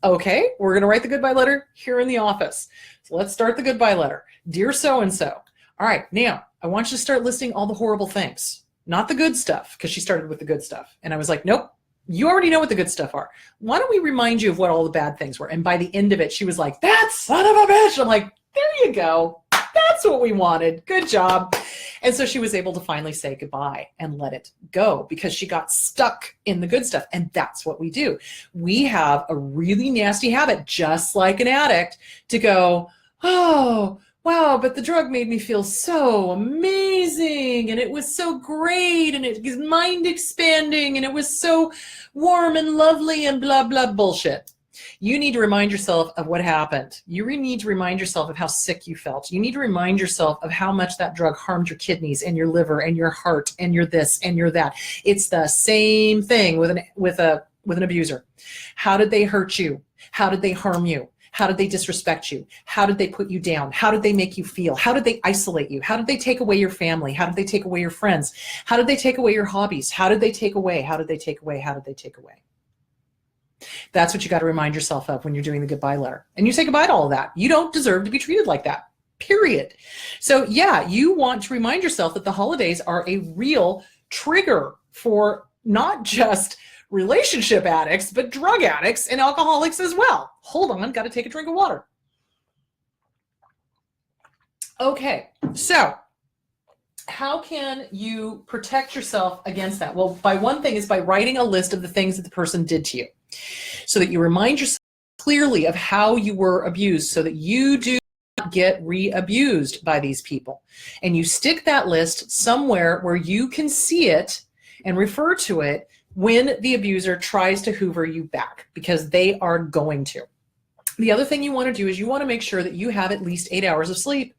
Okay, we're going to write the goodbye letter here in the office. So let's start the goodbye letter. Dear so-and-so. All right, now I want you to start listing all the horrible things, not the good stuff, because she started with the good stuff. And I was like, nope, you already know what the good stuff are. Why don't we remind you of what all the bad things were? And by the end of it, she was like, that son of a bitch. I'm like, there you go. That's what we wanted. Good job. And so she was able to finally say goodbye and let it go, because she got stuck in the good stuff. And that's what we do. We have a really nasty habit, just like an addict, to go, oh, wow, but the drug made me feel so amazing, and it was so great, and it was mind expanding, and it was so warm and lovely, and blah, blah, bullshit. You need to remind yourself of what happened. You need to remind yourself of how sick you felt. You need to remind yourself of how much that drug harmed your kidneys and your liver and your heart and your this and your that. It's the same thing with an abuser. How did they hurt you? How did they harm you? How did they disrespect you? How did they put you down? How did they make you feel? How did they isolate you? How did they take away your family? How did they take away your friends? How did they take away your hobbies? How did they take away? How did they take away? How did they take away? That's what you got to remind yourself of when you're doing the goodbye letter. And you say goodbye to all of that. You don't deserve to be treated like that, period. So yeah, you want to remind yourself that the holidays are a real trigger for not just relationship addicts, but drug addicts and alcoholics as well. Hold on, got to take a drink of water. Okay, so how can you protect yourself against that? Well, by one thing is by writing a list of the things that the person did to you, so that you remind yourself clearly of how you were abused, so that you do not get re-abused by these people. And you stick that list somewhere where you can see it and refer to it when the abuser tries to hoover you back, because they are going to. The other thing you want to do is you want to make sure that you have at least 8 hours of sleep.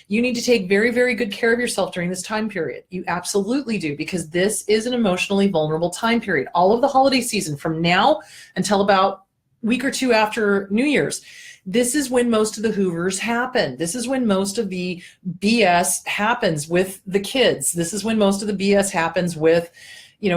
You need to take very, very good care of yourself during this time period. You absolutely do, because this is an emotionally vulnerable time period. All of the holiday season from now until about a week or two after New Year's, this is when most of the hoovers happen. This is when most of the BS happens with the kids. This is when most of the BS happens with,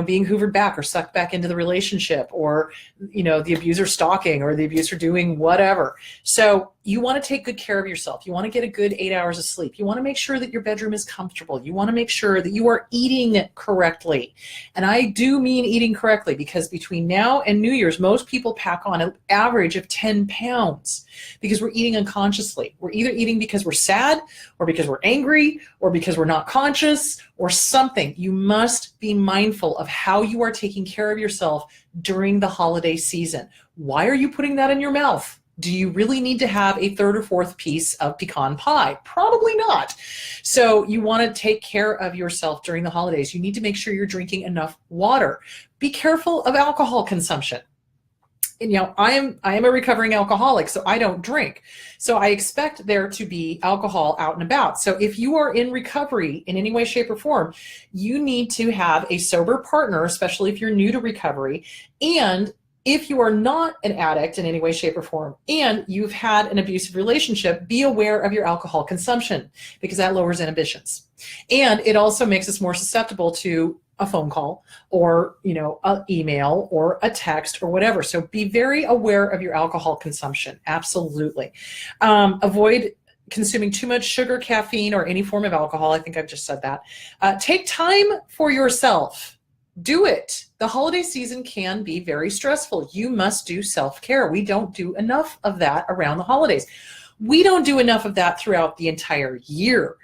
being hoovered back or sucked back into the relationship, or, the abuser stalking, or the abuser doing whatever. So you want to take good care of yourself. You want to get a good 8 hours of sleep. You want to make sure that your bedroom is comfortable. You want to make sure that you are eating correctly. And I do mean eating correctly, because between now and New Year's, most people pack on an average of 10 pounds because we're eating unconsciously. We're either eating because we're sad, or because we're angry, or because we're not conscious, or something. You must be mindful of how you are taking care of yourself during the holiday season. Why are you putting that in your mouth? Do you really need to have a third or fourth piece of pecan pie? Probably not. So you want to take care of yourself during the holidays. You need to make sure you're drinking enough water. Be careful of alcohol consumption. And, I am a recovering alcoholic, so I don't drink. So I expect there to be alcohol out and about. So if you are in recovery in any way, shape, or form, you need to have a sober partner, especially if you're new to recovery. And if you are not an addict in any way, shape, or form, and you've had an abusive relationship, be aware of your alcohol consumption, because that lowers inhibitions. And it also makes us more susceptible to a phone call or, an email or a text or whatever. So be very aware of your alcohol consumption. Absolutely. Avoid consuming too much sugar, caffeine, or any form of alcohol. I think I've just said that. Take time for yourself. Do it. The holiday season can be very stressful. You must do self-care. We don't do enough of that around the holidays. We don't do enough of that throughout the entire year.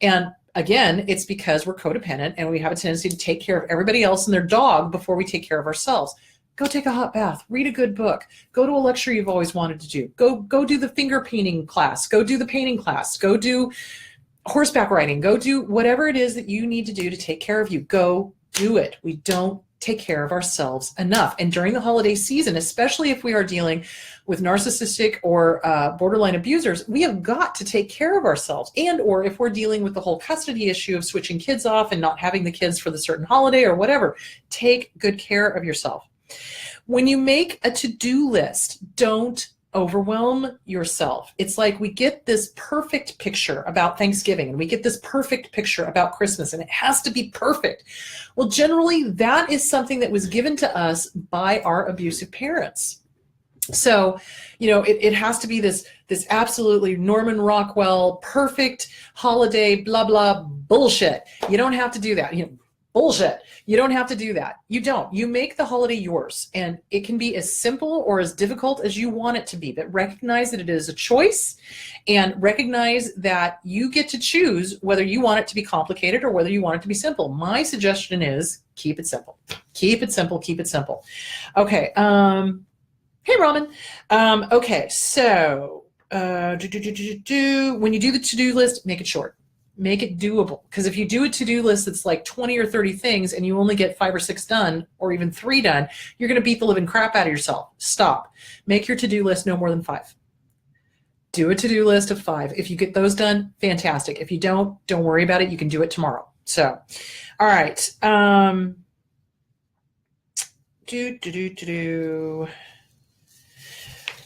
And again, it's because we're codependent and we have a tendency to take care of everybody else and their dog before we take care of ourselves. Go take a hot bath, read a good book, go to a lecture you've always wanted to do, go do the finger painting class, go do the painting class, go do horseback riding, go do whatever it is that you need to do to take care of you. Go do it. We don't take care of ourselves enough. And during the holiday season, especially if we are dealing with narcissistic or borderline abusers, we have got to take care of ourselves. And or if we're dealing with the whole custody issue of switching kids off and not having the kids for the certain holiday or whatever, take good care of yourself. When you make a to-do list, don't overwhelm yourself. It's like we get this perfect picture about Thanksgiving and we get this perfect picture about Christmas, and it has to be perfect. Well, generally that is something that was given to us by our abusive parents. So, it has to be this absolutely Norman Rockwell, perfect holiday, blah, blah, bullshit. You don't have to do that. Bullshit. You don't have to do that. You don't. You make the holiday yours, and it can be as simple or as difficult as you want it to be, but recognize that it is a choice, and recognize that you get to choose whether you want it to be complicated or whether you want it to be simple. My suggestion is keep it simple. Keep it simple. Keep it simple. Okay. Hey, Raman. Okay. So, when you do the to-do list, make it short. Make it doable. Because if you do a to-do list that's like 20 or 30 things and you only get 5 or 6 done, or even 3 done, you're going to beat the living crap out of yourself. Stop. Make your to-do list no more than 5. Do a to-do list of 5. If you get those done, fantastic. If you don't worry about it. You can do it tomorrow. So, all right.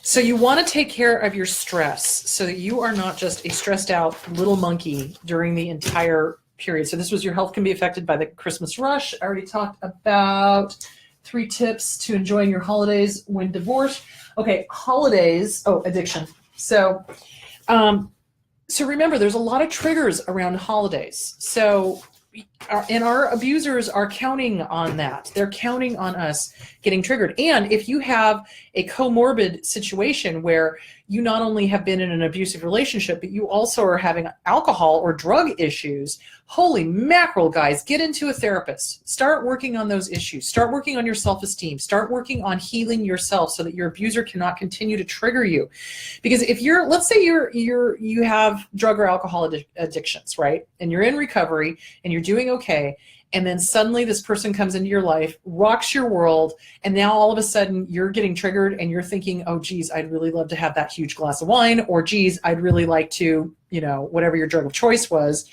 So you want to take care of your stress so that you are not just a stressed out little monkey during the entire period. So this was your health can be affected by the Christmas rush. I already talked about 3 tips to enjoying your holidays when divorced. Okay, holidays. Oh, addiction. So remember, there's a lot of triggers around holidays. So our abusers are counting on that. They're counting on us getting triggered. And if you have a comorbid situation where you not only have been in an abusive relationship, but you also are having alcohol or drug issues, holy mackerel, guys, get into a therapist. Start working on those issues. Start working on your self-esteem. Start working on healing yourself so that your abuser cannot continue to trigger you. Because if let's say you have drug or alcohol addictions, right? And you're in recovery and you're doing okay. And then suddenly this person comes into your life, rocks your world, and now all of a sudden you're getting triggered and you're thinking, oh, geez, I'd really love to have that huge glass of wine, or geez, I'd really like to, whatever your drug of choice was.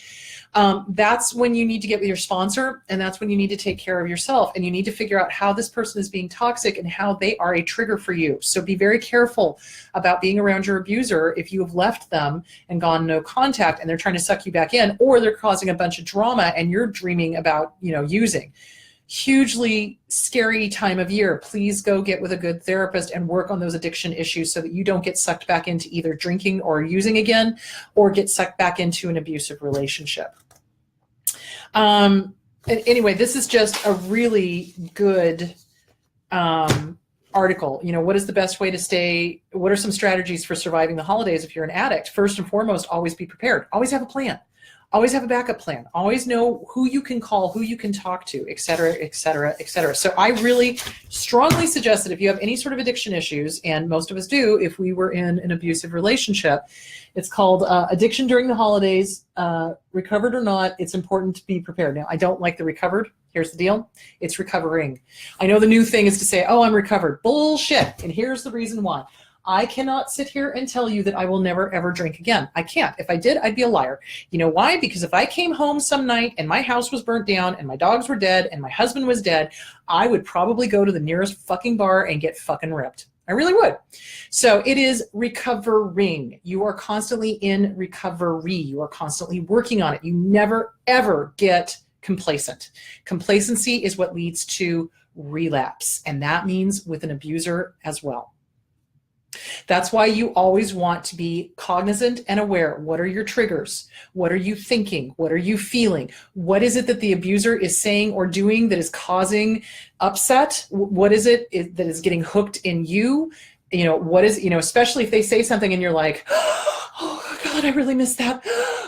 That's when you need to get with your sponsor, and that's when you need to take care of yourself, and you need to figure out how this person is being toxic and how they are a trigger for you. So be very careful about being around your abuser if you have left them and gone no contact and they're trying to suck you back in, or they're causing a bunch of drama and you're dreaming about, using. Hugely scary time of year. Please go get with a good therapist and work on those addiction issues so that you don't get sucked back into either drinking or using again, or get sucked back into an abusive relationship. Anyway, this is just a really good article. What is the best way to what are some strategies for surviving the holidays if you're an addict? First and foremost, always be prepared. Always have a plan. Always have a backup plan. Always know who you can call, who you can talk to, et cetera, et cetera, et cetera. So I really strongly suggest that if you have any sort of addiction issues, and most of us do if we were in an abusive relationship, it's called addiction during the holidays, recovered or not, it's important to be prepared. Now, I don't like the recovered. Here's the deal. It's recovering. I know the new thing is to say, oh, I'm recovered. Bullshit. And here's the reason why. I cannot sit here and tell you that I will never, ever drink again. I can't. If I did, I'd be a liar. You know why? Because if I came home some night and my house was burnt down and my dogs were dead and my husband was dead, I would probably go to the nearest fucking bar and get fucking ripped. I really would. So it is recovering. You are constantly in recovery. You are constantly working on it. You never, ever get complacent. Complacency is what leads to relapse. And that means with an abuser as well. That's why you always want to be cognizant and aware. What are your triggers? What are you thinking? What are you feeling? What is it that the abuser is saying or doing that is causing upset? What is it that is getting hooked in you? You know, what is, you know, especially if they say something and you're like, oh God, I really miss that.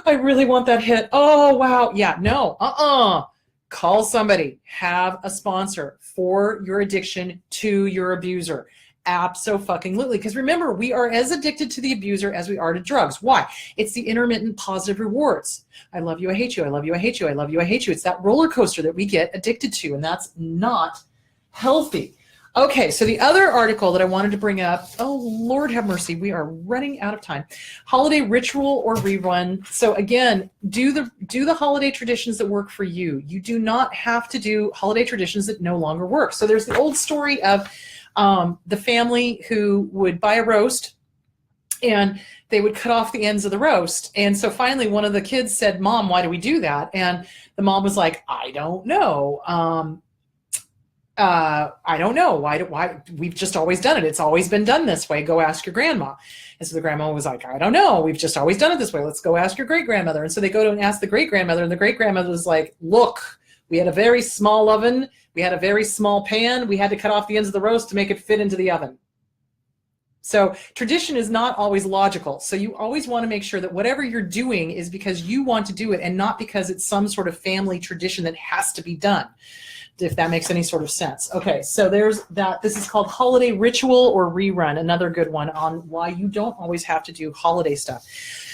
I really want that hit. Oh, wow. Yeah, no, call somebody, have a sponsor for your addiction to your abuser. Abso-fucking-lutely. Because remember, we are as addicted to the abuser as we are to drugs. Why? It's the intermittent positive rewards. I love you, I hate you, I love you, I hate you, I love you, I hate you. It's that roller coaster that we get addicted to, and that's not healthy. Okay, so the other article that I wanted to bring up, oh Lord have mercy, we are running out of time. Holiday ritual or rerun. So again, do the holiday traditions that work for you. You do not have to do holiday traditions that no longer work. So there's the old story of the family who would buy a roast and they would cut off the ends of the roast. And so finally one of the kids said, Mom, why do we do that? And the mom was like, I don't know. I don't know. Why? We've just always done it. It's always been done this way. Go ask your grandma. And so the grandma was like, I don't know. We've just always done it this way. Let's go ask your great grandmother. And so they go to and ask the great grandmother, and the great grandmother was like, look, we had a very small oven. We had a very small pan. We had to cut off the ends of the roast to make it fit into the oven. So tradition is not always logical. So you always want to make sure that whatever you're doing is because you want to do it and not because it's some sort of family tradition that has to be done, if that makes any sort of sense. Okay, so there's that. This is called holiday ritual or rerun, another good one on why you don't always have to do holiday stuff.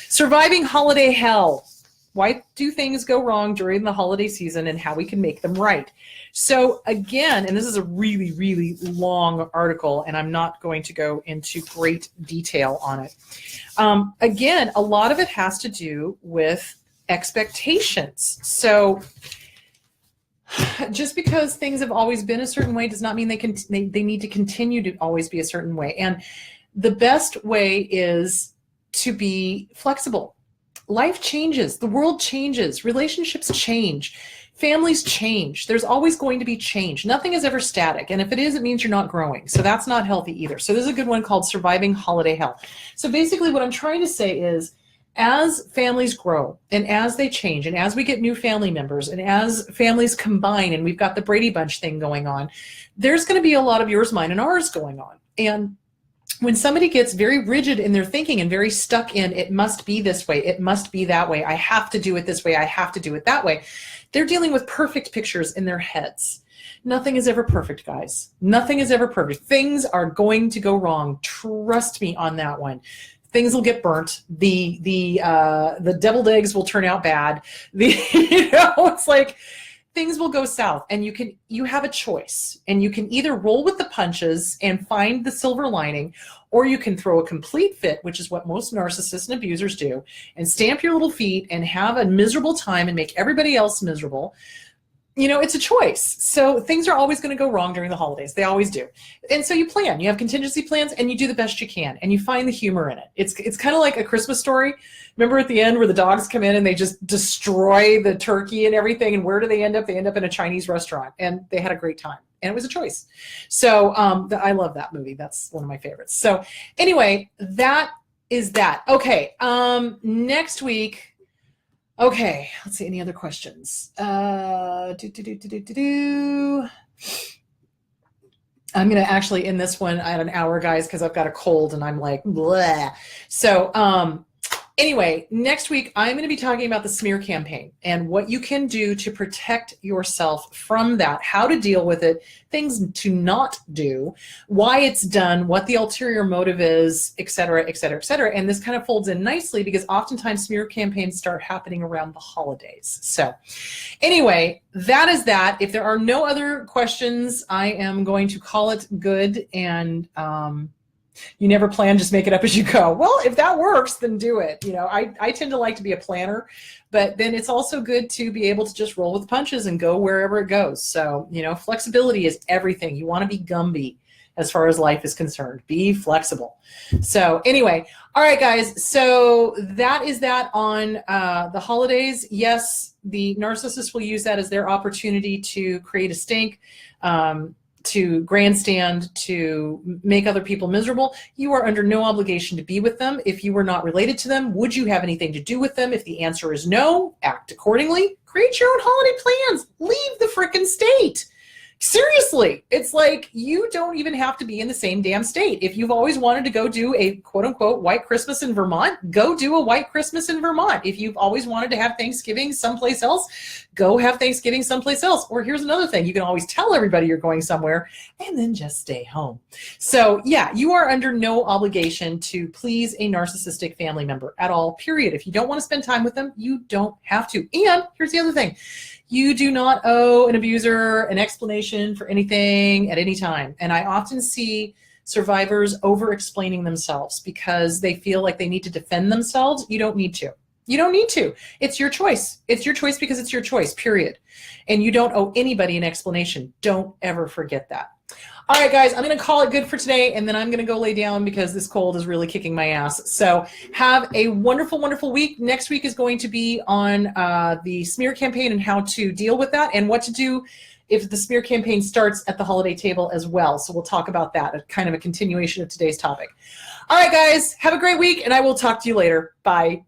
Surviving holiday hell. Why do things go wrong during the holiday season and how we can make them right? So again, and this is a really, really long article, and I'm not going to go into great detail on it. Again, a lot of it has to do with expectations. So just because things have always been a certain way does not mean they need to continue to always be a certain way. And the best way is to be flexible. Life changes, the world changes, relationships change, families change. There's always going to be change. Nothing is ever static. And if it is, it means you're not growing. So that's not healthy either. So there's a good one called Surviving Holiday Hell. So basically what I'm trying to say is, as families grow and as they change and as we get new family members and as families combine and we've got the Brady Bunch thing going on, there's going to be a lot of yours, mine, and ours going on. And when somebody gets very rigid in their thinking and very stuck in, it must be this way, it must be that way, I have to do it this way, I have to do it that way, they're dealing with perfect pictures in their heads. Nothing is ever perfect, guys. Nothing is ever perfect. Things are going to go wrong. Trust me on that one. Things will get burnt. The deviled eggs will turn out bad. It's like things will go south, and you have a choice, and you can either roll with the punches and find the silver lining, or you can throw a complete fit, which is what most narcissists and abusers do, and stamp your little feet and have a miserable time and make everybody else miserable. You know, it's a choice. So things are always going to go wrong during the holidays. They always do. And so you plan, you have contingency plans, and you do the best you can, and you find the humor in it. It's kind of like A Christmas Story. Remember at the end where the dogs come in and they just destroy the turkey and everything, and where do they end up? They end up in a Chinese restaurant, and they had a great time, and it was a choice. So I love that movie. That's one of my favorites. So anyway, that is that. Okay, next week. Okay, let's see, any other questions? I'm going to actually end this one at an hour, guys, because I've got a cold and I'm like, bleh. So Anyway, next week, I'm going to be talking about the smear campaign and what you can do to protect yourself from that, how to deal with it, things to not do, why it's done, what the ulterior motive is, et cetera, et cetera, et cetera. And this kind of folds in nicely because oftentimes smear campaigns start happening around the holidays. So anyway, that is that. If there are no other questions, I am going to call it good. And you never plan, just make it up as you go. Well, if that works, then do it. You know, I tend to like to be a planner, but then it's also good to be able to just roll with the punches and go wherever it goes. So, you know, flexibility is everything. You want to be Gumby as far as life is concerned. Be flexible. So anyway, all right, guys. So that is that on the holidays. Yes, the narcissists will use that as their opportunity to create a stink, to grandstand, to make other people miserable. You are under no obligation to be with them. If you were not related to them, would you have anything to do with them? If the answer is no, act accordingly. Create your own holiday plans. Leave the frickin' state. Seriously, it's like you don't even have to be in the same damn state. If you've always wanted to go do a quote unquote white Christmas in Vermont, go do a white Christmas in Vermont. If you've always wanted to have Thanksgiving someplace else, go have Thanksgiving someplace else. Or here's another thing. You can always tell everybody you're going somewhere and then just stay home. So yeah, you are under no obligation to please a narcissistic family member at all, period. If you don't want to spend time with them, you don't have to. And here's the other thing. You do not owe an abuser an explanation for anything at any time. And I often see survivors over-explaining themselves because they feel like they need to defend themselves. You don't need to. You don't need to. It's your choice. It's your choice because it's your choice, period. And you don't owe anybody an explanation. Don't ever forget that. All right, guys, I'm going to call it good for today, and then I'm going to go lay down because this cold is really kicking my ass. So have a wonderful, wonderful week. Next week is going to be on the smear campaign and how to deal with that and what to do if the smear campaign starts at the holiday table as well. So we'll talk about that, a kind of a continuation of today's topic. All right, guys, have a great week, and I will talk to you later. Bye.